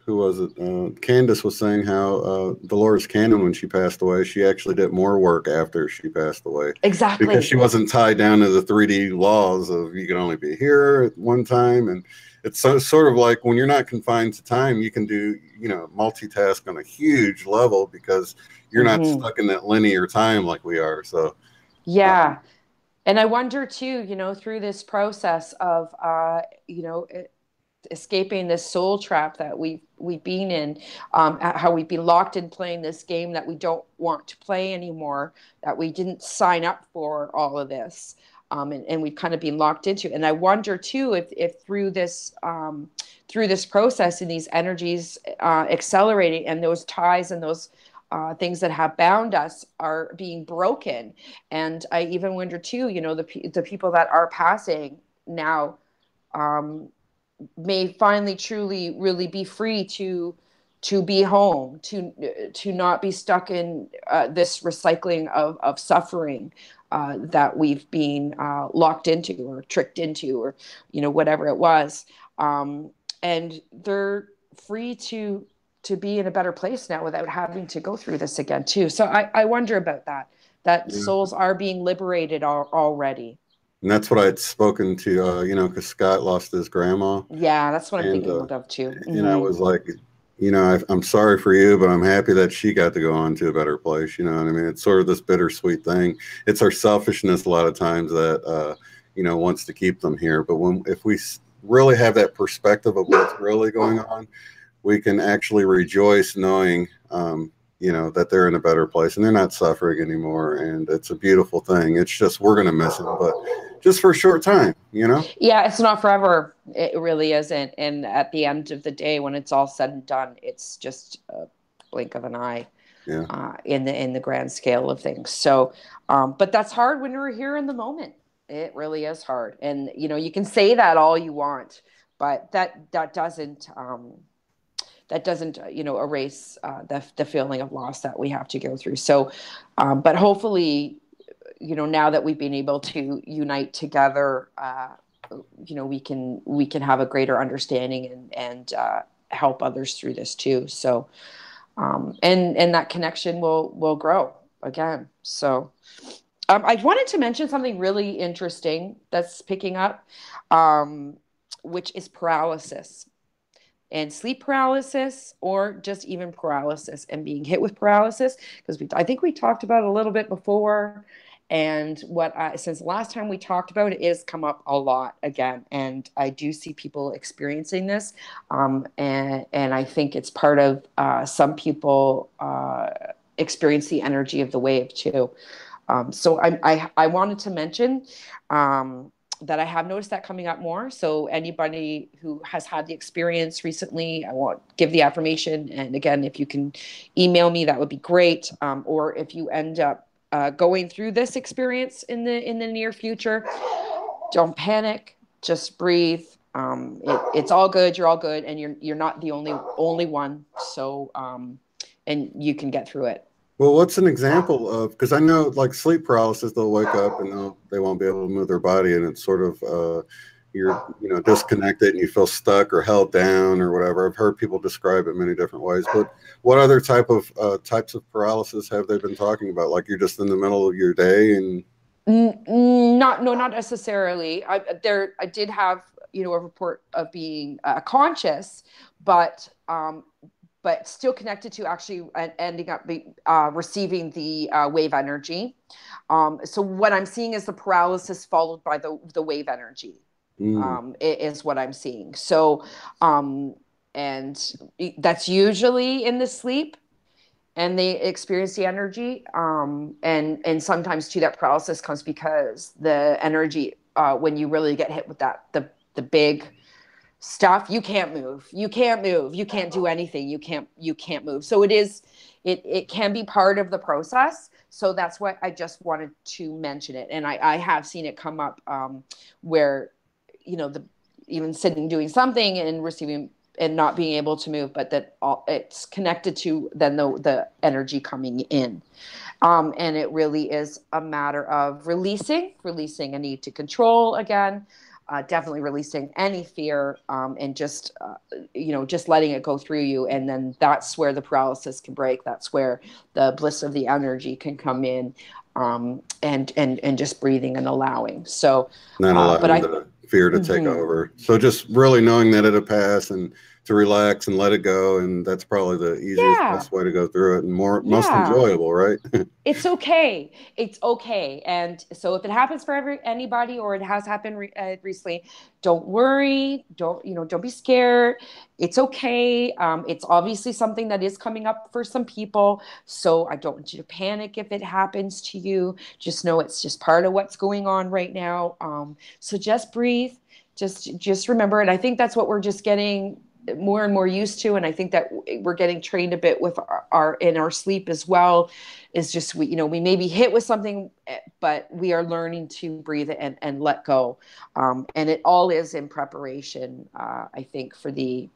who was it? Candace was saying how Dolores Cannon, when she passed away, she actually did more work after she passed away because Exactly. she wasn't tied down to the 3D laws of you can only be here at one time. And it's sort of like when you're not confined to time, you can do, multitask on a huge level because you're not stuck in that linear time like we are. So, Yeah. And I wonder too, through this process of, escaping this soul trap that we've been in, how we've been locked in playing this game that we don't want to play anymore, that we didn't sign up for all of this. And we've kind of been locked into. And I wonder too if through this process and these energies accelerating, and those ties and those things that have bound us are being broken. And I even wonder too, you know, the people that are passing now may finally, truly, really be free to be home, to not be stuck in this recycling of suffering that we've been locked into or tricked into, or, you know, whatever it was. And they're free to be in a better place now without having to go through this again too. So I wonder about that Yeah. souls are being liberated already. And that's what I'd spoken to, you know, because Scott lost his grandma. Yeah, that's what I'm And, thinking of too. and I was like, you know, I'm sorry for you, but I'm happy that she got to go on to a better place. You know what I mean? It's sort of this bittersweet thing. It's our selfishness a lot of times that, you know, wants to keep them here. But if we really have that perspective of what's really going on, we can actually rejoice knowing, you know, that they're in a better place and they're not suffering anymore. And it's a beautiful thing. It's just, we're going to miss them, but just for a short time, you know? Yeah, it's not forever. It really isn't. And at the end of the day, when it's all said and done, it's just a blink of an eye. Yeah. In the grand scale of things. So, but that's hard when you're here in the moment. It really is hard. And, you know, you can say that all you want, but that doesn't, you know, erase the feeling of loss that we have to go through. So, but hopefully, you know, now that we've been able to unite together, you know, we can have a greater understanding and help others through this too. So, and that connection will grow again. So, I wanted to mention something really interesting that's picking up, which is paralysis. And sleep paralysis, or just even paralysis and being hit with paralysis, because I think we talked about it a little bit before. And since the last time we talked about it, is come up a lot again. And I do see people experiencing this. And I think it's part of some people experience the energy of the wave too. So I wanted to mention that I have noticed that coming up more. So anybody who has had the experience recently, I want give the affirmation. And again, if you can email me, that would be great. Or if you end up going through this experience in the near future, don't panic. Just breathe. It's all good. You're all good, and you're not the only one. So and you can get through it. Well, what's an example of, because I know like sleep paralysis, they'll wake up and they won't be able to move their body, and it's sort of you're, you know, disconnected and you feel stuck or held down or whatever. I've heard people describe it many different ways, but what other types of paralysis have they been talking about? Like you're just in the middle of your day and not necessarily. I did have, you know, a report of being conscious, but still connected to actually ending up receiving the wave energy. So what I'm seeing is the paralysis followed by the wave energy. Is what I'm seeing. So, and that's usually in the sleep, and they experience the energy. And sometimes too, that paralysis comes because the energy, when you really get hit with that, the big stuff, you can't move, you can't do anything, you can't move. So it can be part of the process. So that's why I just wanted to mention it. And I have seen it come up where, you know, even sitting doing something and receiving and not being able to move, but that it's connected to then the energy coming in. And it really is a matter of releasing a need to control again. Definitely releasing any fear, and just, you know, just letting it go through you. And then that's where the paralysis can break. That's where the bliss of the energy can come in, and just breathing and allowing. So, not allowing the fear to take over. So just really knowing that it'll pass and to relax and let it go. And that's probably the easiest, Yeah. best way to go through it, and most Yeah. enjoyable, right? It's okay. It's okay. And so if it happens for anybody, or it has happened recently, don't worry. Don't be scared. It's okay. It's obviously something that is coming up for some people. So I don't want you to panic if it happens to you. Just know it's just part of what's going on right now. So just breathe. Just remember. And I think that's what we're just getting more and more used to. And I think that we're getting trained a bit with our in our sleep as well. Is just we may be hit with something, but we are learning to breathe and let go. And it all is in preparation, I think, for the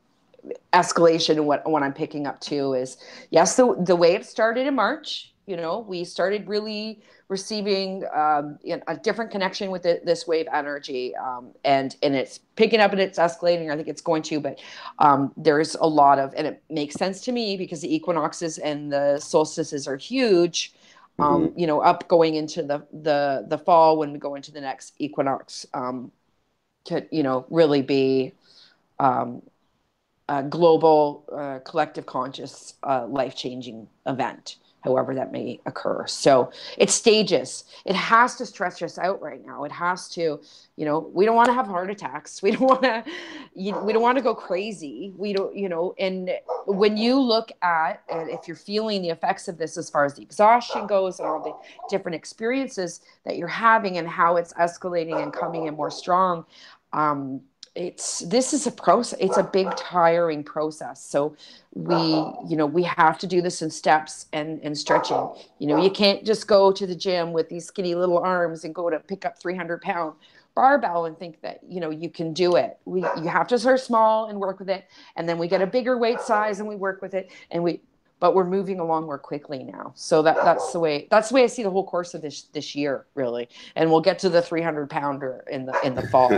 escalation. And what I'm picking up too is, yes, the wave started in March. We started really receiving a different connection with this wave energy, and it's picking up and it's escalating. I think it's going to, but there's a lot of, and it makes sense to me because the equinoxes and the solstices are huge. Mm-hmm. Up going into the fall when we go into the next equinox, could really be a global, collective conscious, life-changing event, however that may occur. So it's stages. It has to stretch us out right now. It has to, we don't want to have heart attacks. We don't want to, we don't want to go crazy. We don't, and when you look at, and if you're feeling the effects of this as far as the exhaustion goes and all the different experiences that you're having and how it's escalating and coming in more strong, this is a process. It's a big tiring process. So we have to do this in steps and stretching. You can't just go to the gym with these skinny little arms and go to pick up 300-pound barbell and think that you can do it. You have to start small and work with it, and then we get a bigger weight size and we work with it, but we're moving along more quickly now. So that's the way I see the whole course of this year, really. And we'll get to the 300-pounder in the fall.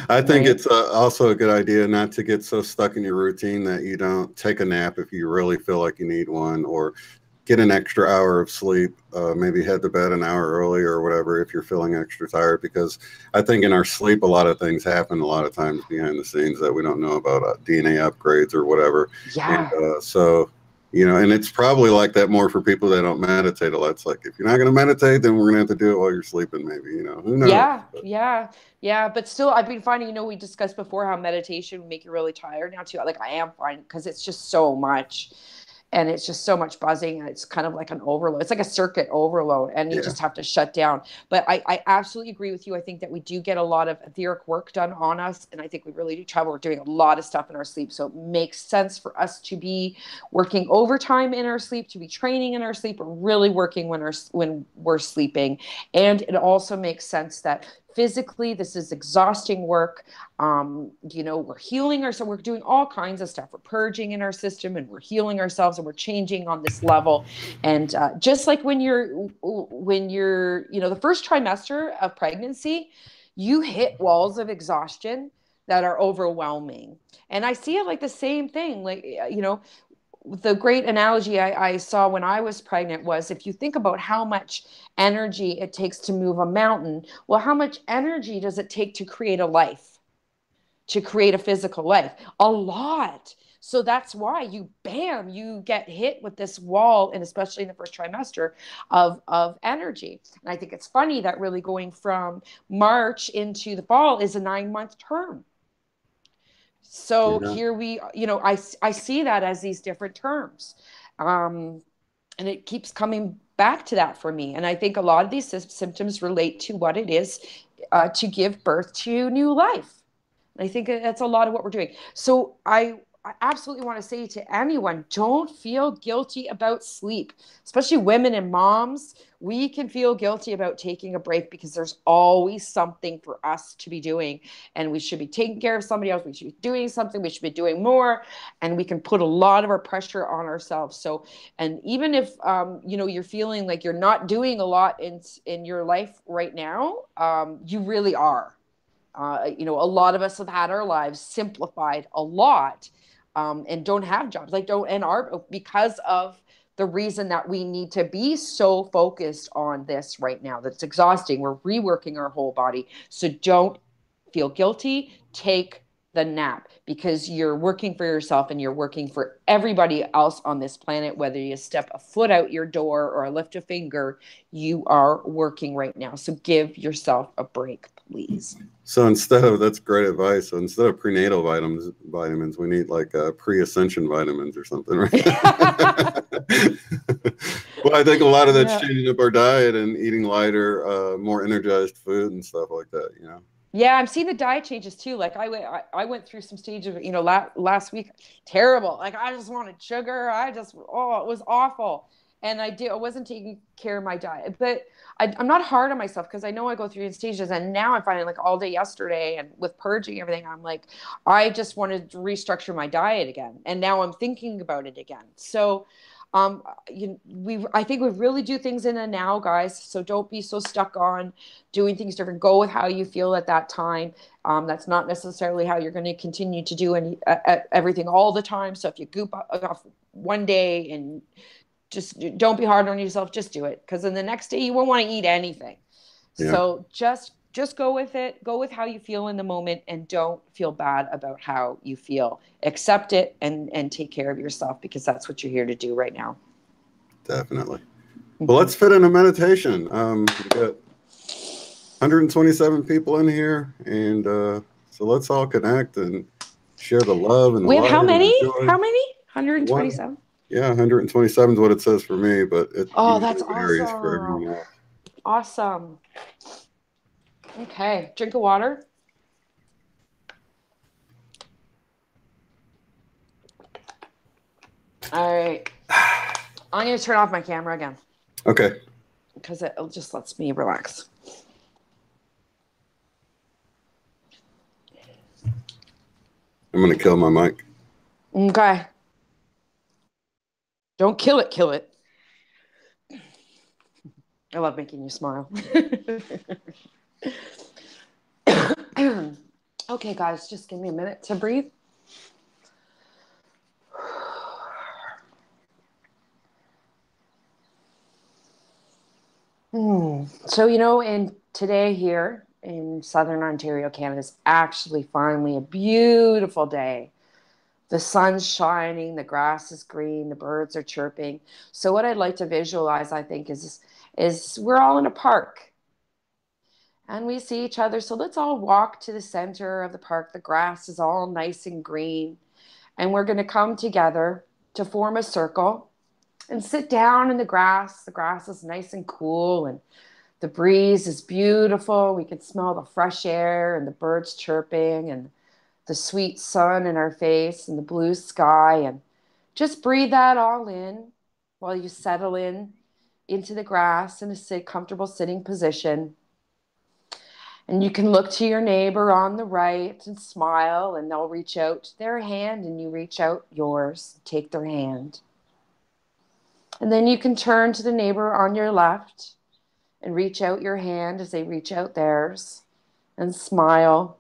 I think Right? it's also a good idea not to get so stuck in your routine that you don't take a nap if you really feel like you need one, or get an extra hour of sleep. Maybe head to bed an hour early or whatever if you're feeling extra tired, because I think in our sleep a lot of things happen a lot of times behind the scenes that we don't know about, DNA upgrades or whatever. And Yeah. so and it's probably like that more for people that don't meditate a lot. It's like, if you're not going to meditate, then we're going to have to do it while you're sleeping, maybe. Who knows? Yeah, yeah, yeah. But still, I've been finding, we discussed before how meditation would make you really tired now too. Like I am finding, because it's just so much. And it's just so much buzzing, and it's kind of like an overload. It's like a circuit overload, and you Yeah. just have to shut down. But I absolutely agree with you. I think that we do get a lot of etheric work done on us, and I think we really do travel. We're doing a lot of stuff in our sleep, so it makes sense for us to be working overtime in our sleep, to be training in our sleep, or really working when we're sleeping. And it also makes sense that physically this is exhausting work. We're healing ourselves. We're doing all kinds of stuff. We're purging in our system, and we're healing ourselves, and we're changing on this level. And just like when you're the first trimester of pregnancy, you hit walls of exhaustion that are overwhelming. And I see it like the same thing. Like, the great analogy I saw when I was pregnant was, if you think about how much energy it takes to move a mountain, well, how much energy does it take to create a life, to create a physical life? A lot. So that's why you get hit with this wall, and especially in the first trimester of energy. And I think it's funny that really going from March into the fall is a 9-month term. So Yeah. here I see that as these different terms. Um, and it keeps coming back to that for me. And I think a lot of these symptoms relate to what it is to give birth to new life. And I think that's a lot of what we're doing. So I absolutely want to say to anyone, don't feel guilty about sleep, especially women and moms. We can feel guilty about taking a break because there's always something for us to be doing. And we should be taking care of somebody else. We should be doing something. We should be doing more. And we can put a lot of our pressure on ourselves. So, and even if, you're feeling like you're not doing a lot in your life right now, you really are. A lot of us have had our lives simplified a lot, and don't have jobs, like don't, and are, because of the reason that we need to be so focused on this right now. That's exhausting. We're reworking our whole body. So don't feel guilty. Take the nap, because you're working for yourself and you're working for everybody else on this planet. Whether you step a foot out your door or lift a finger, you are working right now. So give yourself a break, please. So that's great advice. So instead of prenatal vitamins, we need like pre-ascension vitamins or something, right? Well, I think a lot of that's changing up our diet and eating lighter, more energized food and stuff like that, you know? Yeah, I'm seeing the diet changes too. Like I went through some stage of, last week, terrible. Like I just wanted sugar. It was awful. And I wasn't taking care of my diet, but I'm not hard on myself because I know I go through stages. And now I'm finding like all day yesterday and with purging everything, I'm like, I just wanted to restructure my diet again. And now I'm thinking about it again. So I think we really do things in the now, guys. So don't be so stuck on doing things different. Go with how you feel at that time. That's not necessarily how you're going to continue to do everything all the time. So if you goop off one day, and just don't be hard on yourself, just do it. Because then the next day you won't want to eat anything. Yeah. So just go with it. Go with how you feel in the moment, and don't feel bad about how you feel. Accept it and take care of yourself, because that's what you're here to do right now. Definitely. Well, let's fit in a meditation. We got 127 people in here, and so let's all connect and share the love and the light. We have how many? And the joy. How many? 127? Yeah, 127 is what it says for me, but it that's varies awesome. For everyone else. Awesome. Okay, drink of water. All right. I'm going to turn off my camera again. Okay. Because it just lets me relax. I'm going to kill my mic. Okay. Don't kill it, kill it. I love making you smile. Okay, guys, just give me a minute to breathe. So, in today here in Southern Ontario, Canada, is actually finally a beautiful day. The sun's shining, the grass is green, the birds are chirping. So what I'd like to visualize, I think, is we're all in a park. And we see each other. So let's all walk to the center of the park. The grass is all nice and green. And we're going to come together to form a circle and sit down in the grass. The grass is nice and cool, and the breeze is beautiful. We can smell the fresh air and the birds chirping and the sweet sun in our face and the blue sky. And just breathe that all in while you settle into the grass in a comfortable sitting position. And you can look to your neighbor on the right and smile, and they'll reach out their hand and you reach out yours. Take their hand. And then you can turn to the neighbor on your left and reach out your hand as they reach out theirs, and smile.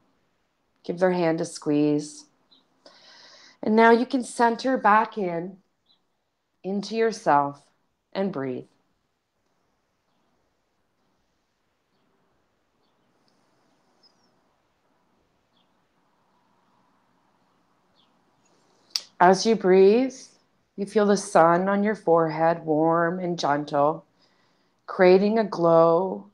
Give their hand a squeeze. And now you can center back into yourself and breathe. As you breathe, you feel the sun on your forehead, warm and gentle, creating a glow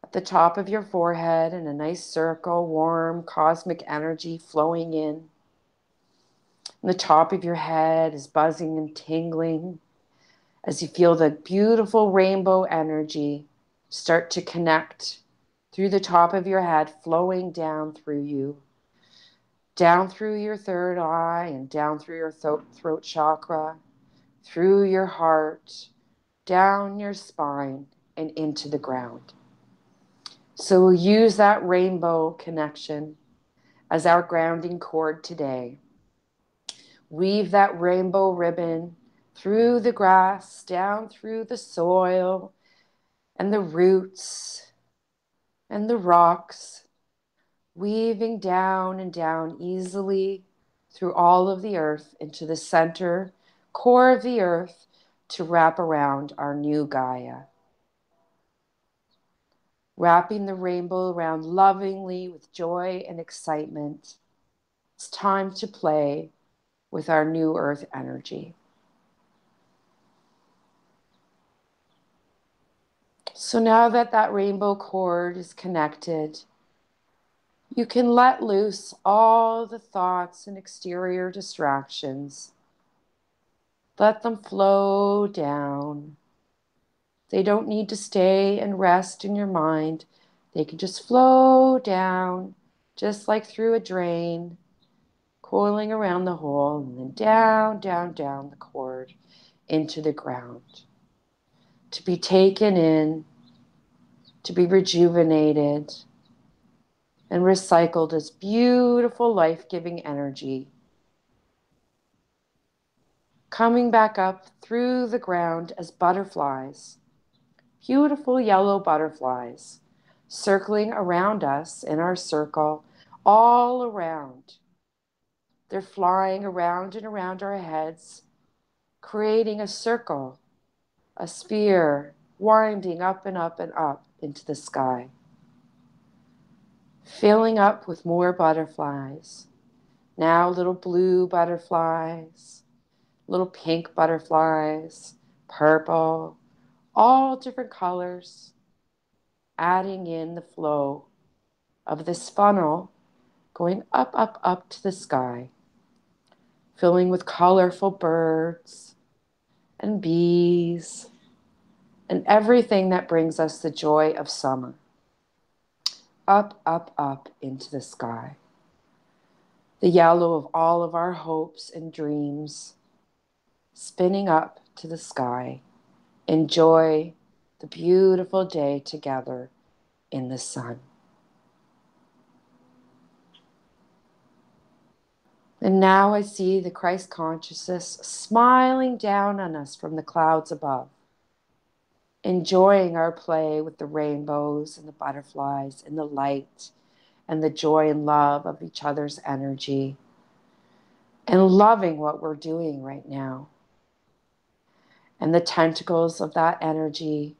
at the top of your forehead and a nice circle, warm cosmic energy flowing in. And the top of your head is buzzing and tingling as you feel the beautiful rainbow energy start to connect through the top of your head, flowing down through you, down through your third eye and down through your throat chakra, through your heart, down your spine and into the ground. So we'll use that rainbow connection as our grounding cord today. Weave that rainbow ribbon through the grass, down through the soil and the roots and the rocks, weaving down and down easily through all of the earth into the center core of the earth to wrap around our new Gaia. wrapping the rainbow around lovingly with joy and excitement. It's time to play with our new earth energy. So now that that rainbow cord is connected, you can let loose all the thoughts and exterior distractions. Let them flow down. They don't need to stay and rest in your mind. They can just flow down, just like through a drain, coiling around the hole, and then down, down, down the cord into the ground. To be taken in, to be rejuvenated, and recycled as beautiful, life-giving energy, coming back up through the ground as butterflies, beautiful yellow butterflies, circling around us in our circle, all around. They're flying around and around our heads, creating a circle, a sphere, winding up and up and up into the sky, filling up with more butterflies. Now little blue butterflies, little pink butterflies, purple, all different colors, adding in the flow of this funnel going up, up, up to the sky, filling with colorful birds and bees and everything that brings us the joy of summer. Up, up, up into the sky. The yellow of all of our hopes and dreams, spinning up to the sky. Enjoy the beautiful day together in the sun. And now I see the Christ consciousness smiling down on us from the clouds above, enjoying our play with the rainbows and the butterflies and the light and the joy and love of each other's energy, and loving what we're doing right now. And the tentacles of that energy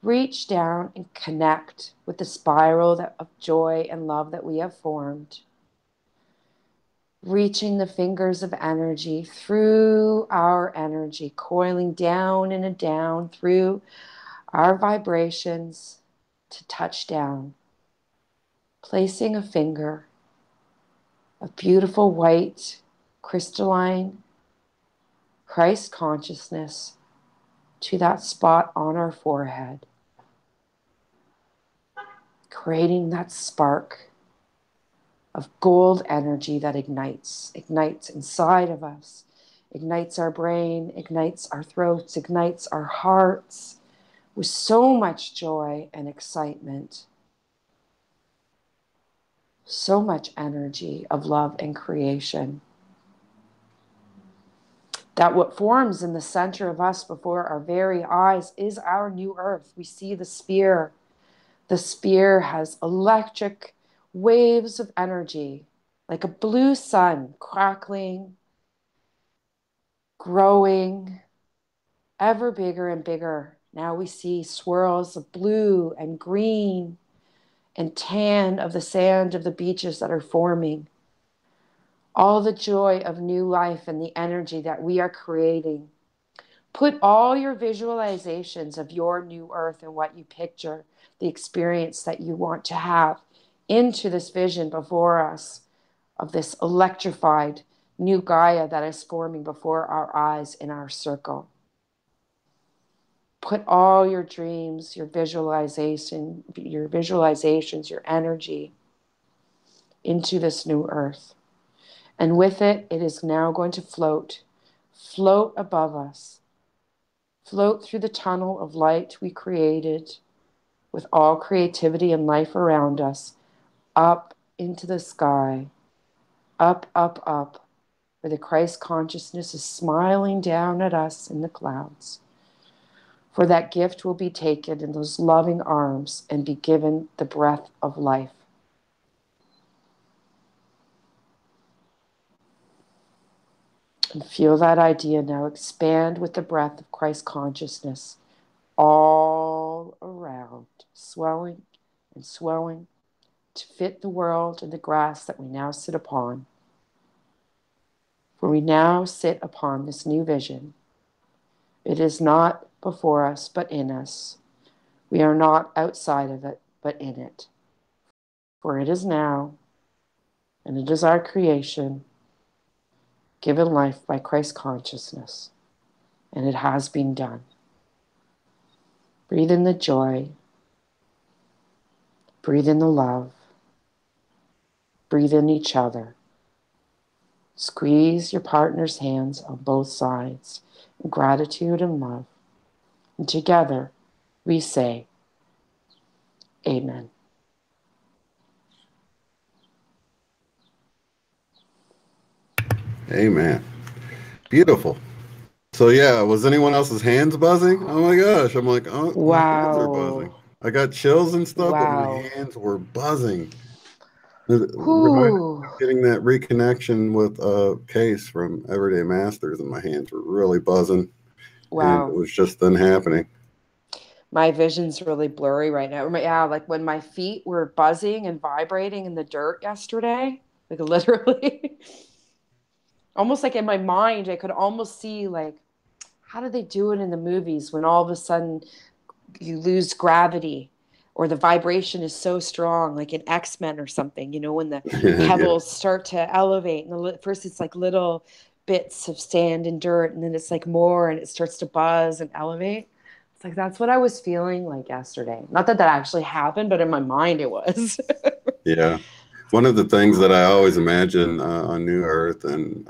reach down and connect with the spiral of joy and love that we have formed, reaching the fingers of energy through our energy, coiling down and down through our vibrations to touch down, placing a finger of beautiful white crystalline Christ consciousness to that spot on our forehead, creating that spark of gold energy that ignites inside of us, ignites our brain, ignites our throats, ignites our hearts with so much joy and excitement, so much energy of love and creation. That what forms in the center of us before our very eyes is our new earth. We see the spear. The spear has electric waves of energy, like a blue sun, crackling, growing, ever bigger and bigger. Now we see swirls of blue and green and tan of the sand of the beaches that are forming. All the joy of new life and the energy that we are creating. Put all your visualizations of your new earth and what you picture, the experience that you want to have, into this vision before us of this electrified new Gaia that is forming before our eyes in our circle. Put all your dreams, your visualizations, your energy into this new earth. And with it, it is now going to float above us, float through the tunnel of light we created with all creativity and life around us, up into the sky, up, up, up, where the Christ consciousness is smiling down at us in the clouds. For that gift will be taken in those loving arms and be given the breath of life. And feel that idea now expand with the breath of Christ consciousness all around, swelling and swelling to fit the world and the grass that we now sit upon. For we now sit upon this new vision. It is not before us, but in us. We are not outside of it, but in it. For it is now, and it is our creation, given life by Christ consciousness, and it has been done. Breathe in the joy. Breathe in the love. Breathe in each other. Squeeze your partner's hands on both sides in gratitude and love. And together we say, Amen. Amen. Beautiful. So yeah, was anyone else's hands buzzing? Oh my gosh. I'm like, oh, my hands are buzzing. Wow. I got chills and stuff, but my Wow. hands were buzzing. It reminded me Whew. of getting that reconnection with Case from Everyday Masters, and my hands were really buzzing. And it Wow. was just then happening. My vision's really blurry right now. Yeah, like when my feet were buzzing and vibrating in the dirt yesterday, like literally, almost like in my mind, I could almost see like, how do they do it in the movies when all of a sudden you lose gravity or the vibration is so strong, like in X-Men or something, you know, when the Yeah, pebbles start to elevate and first it's like little bits of sand and dirt and then it's like more and it starts to buzz and elevate. It's like that's what I was feeling like yesterday. Not that that actually happened, but in my mind it was. yeah. One of the things that I always imagine on New Earth, and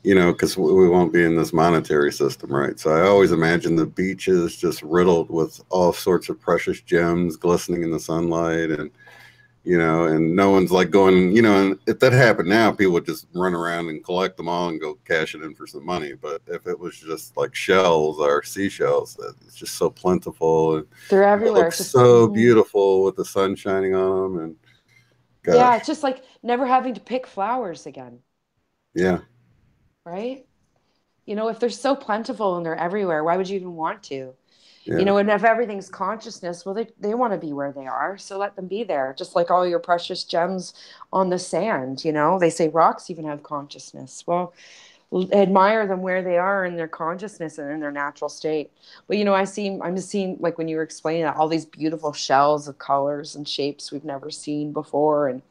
you know, because we won't be in this monetary system, right? So I always imagine the beaches just riddled with all sorts of precious gems glistening in the sunlight, and you know, and no one's like going, you know, and if that happened now, people would just run around and collect them all and go cash it in for some money. But if it was just like shells or seashells, that it's just so plentiful and They're it everywhere. looks It's just so beautiful with the sun shining on them, and yeah, gosh, it's just like never having to pick flowers again, yeah, right? You know, if they're so plentiful and they're everywhere, why would you even want to? You yeah, know, and if everything's consciousness, well, they want to be where they are. So let them be there. Just like all your precious gems on the sand, you know, they say rocks even have consciousness. Well, admire them where they are in their consciousness and in their natural state. But, you know, I'm just seeing, like when you were explaining that, all these beautiful shells of colors and shapes we've never seen before. And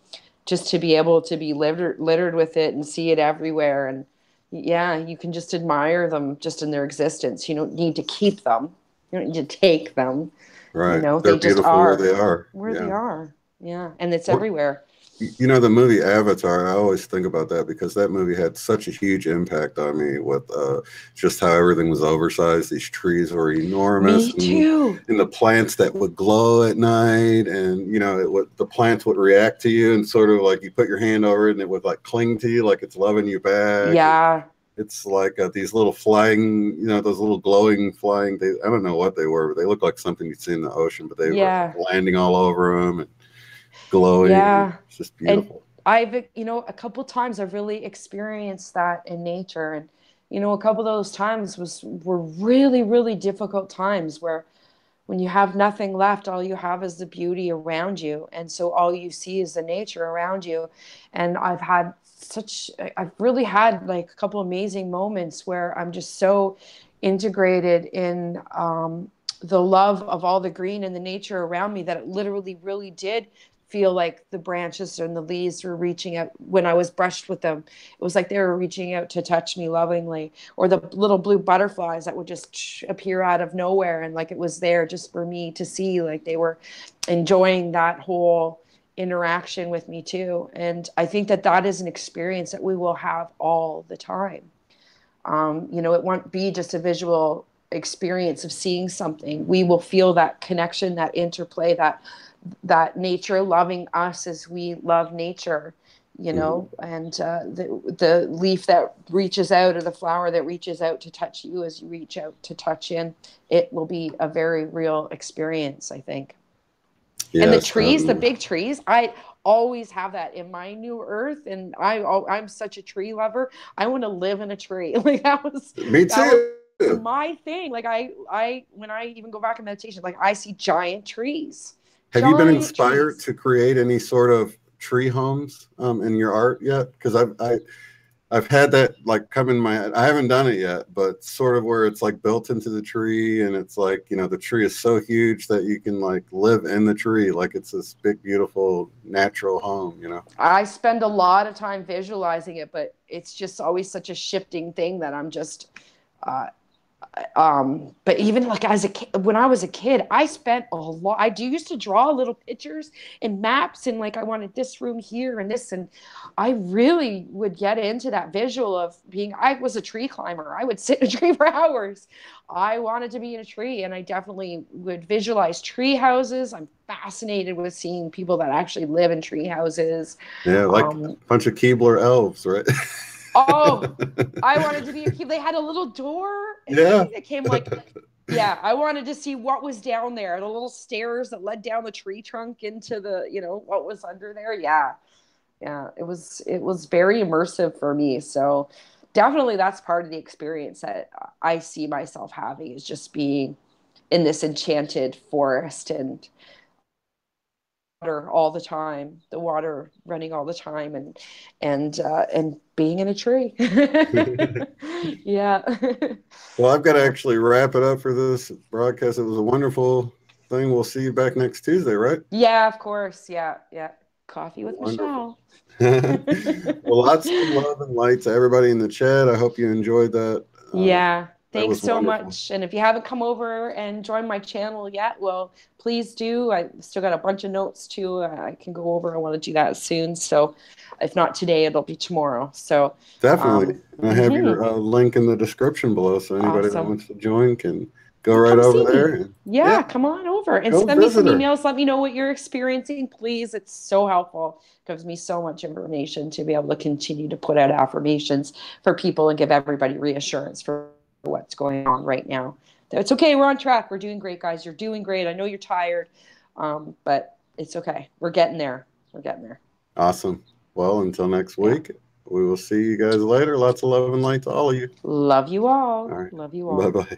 just to be able to be littered with it and see it everywhere. And yeah, you can just admire them just in their existence. You don't need to keep them. You don't need to take them. You right. know, They're they just beautiful where are they are. where they Yeah. are. Yeah. And it's What, everywhere. you know, the movie Avatar, I always think about that because that movie had such a huge impact on me with just how everything was oversized. These trees were enormous, Me too. and the plants that would glow at night, and you know, the plants would react to you, and sort of like you put your hand over it, and it would like cling to you, like it's loving you back. And Yeah. it's like these little flying, you know, those little glowing flying. I don't know what they were, but they look like something you'd see in the ocean. But they were Yeah. like landing all over them and glowing. Yeah. It's just And beautiful. I've, you know, a couple times I've really experienced that in nature. And, you know, a couple of those times were really, really difficult times where when you have nothing left, all you have is the beauty around you. And so all you see is the nature around you. And I've really had like a couple amazing moments where I'm just so integrated in the love of all the green and the nature around me that it literally really did feel like the branches and the leaves were reaching out when I was brushed with them. It was like they were reaching out to touch me lovingly, or the little blue butterflies that would just appear out of nowhere. And like it was there just for me to see, like they were enjoying that whole interaction with me too. And I think that that is an experience that we will have all the time. You know, it won't be just a visual experience of seeing something. We will feel that connection, that interplay, that nature loving us as we love nature, you Mhm. know, and the leaf that reaches out or the flower that reaches out to touch you as you reach out to touch in, it will be a very real experience, I think. And the Yes. trees, the big trees, I always have that in my new earth, and I'm such a tree lover. I want to live in a tree. Like Me that was too. my thing. Like I when I even go back in meditation, like I see giant trees, Have you been Giant inspired trees. to create any sort of tree homes in your art yet? Because I've had that like come in my. I haven't done it yet, but sort of where it's like built into the tree, and it's like, you know, the tree is so huge that you can like live in the tree, like it's this big, beautiful, natural home. You know. I spend a lot of time visualizing it, but it's just always such a shifting thing that I'm just uh, but even like as a kid, when I was a kid, I spent a lot. I do used to draw little pictures and maps, and like I wanted this room here and this, and I really would get into that visual of being. I was a tree climber. I would sit in a tree for hours. I wanted to be in a tree, and I definitely would visualize tree houses. I'm fascinated with seeing people that actually live in tree houses. Yeah, like a bunch of Keebler elves, right? Oh, I wanted to be a kid. They had a little door and Yeah. everything that came like, yeah, I wanted to see what was down there, the little stairs that led down the tree trunk into the, what was under there. Yeah. Yeah. It was very immersive for me. So definitely that's part of the experience that I see myself having is just being in this enchanted forest and water all the time, the water running all the time, and being in a tree. Yeah. Well, I've got to actually wrap it up for this broadcast. It was a wonderful thing. We'll see you back next Tuesday, right? Yeah, of course. Yeah, yeah. Coffee with Wonderful. Michelle. Well, lots of love and light to everybody in the chat. I hope you enjoyed that. Yeah. That Thanks was so wonderful. much. And if you haven't come over and joined my channel yet, well, please do. I still got a bunch of notes too. I can go over. I want to do that soon. So if not today, it'll be tomorrow. So, Definitely. And I have mhm. your link in the description below. So anybody that Awesome. wants to join can go And right come over see there. me. And Yeah, yeah, come on over and go send me some visit her. emails. Let me know what you're experiencing, please. It's so helpful. It gives me so much information to be able to continue to put out affirmations for people and give everybody reassurance for what's going on right now. It's okay. We're on track. We're doing great, guys. You're doing great. I know you're tired, but it's okay. We're getting there. We're getting there. Awesome. Well, until next Yeah. week, we will see you guys later. Lots of love and light to all of you. Love you All all. right. Love you Bye all. bye.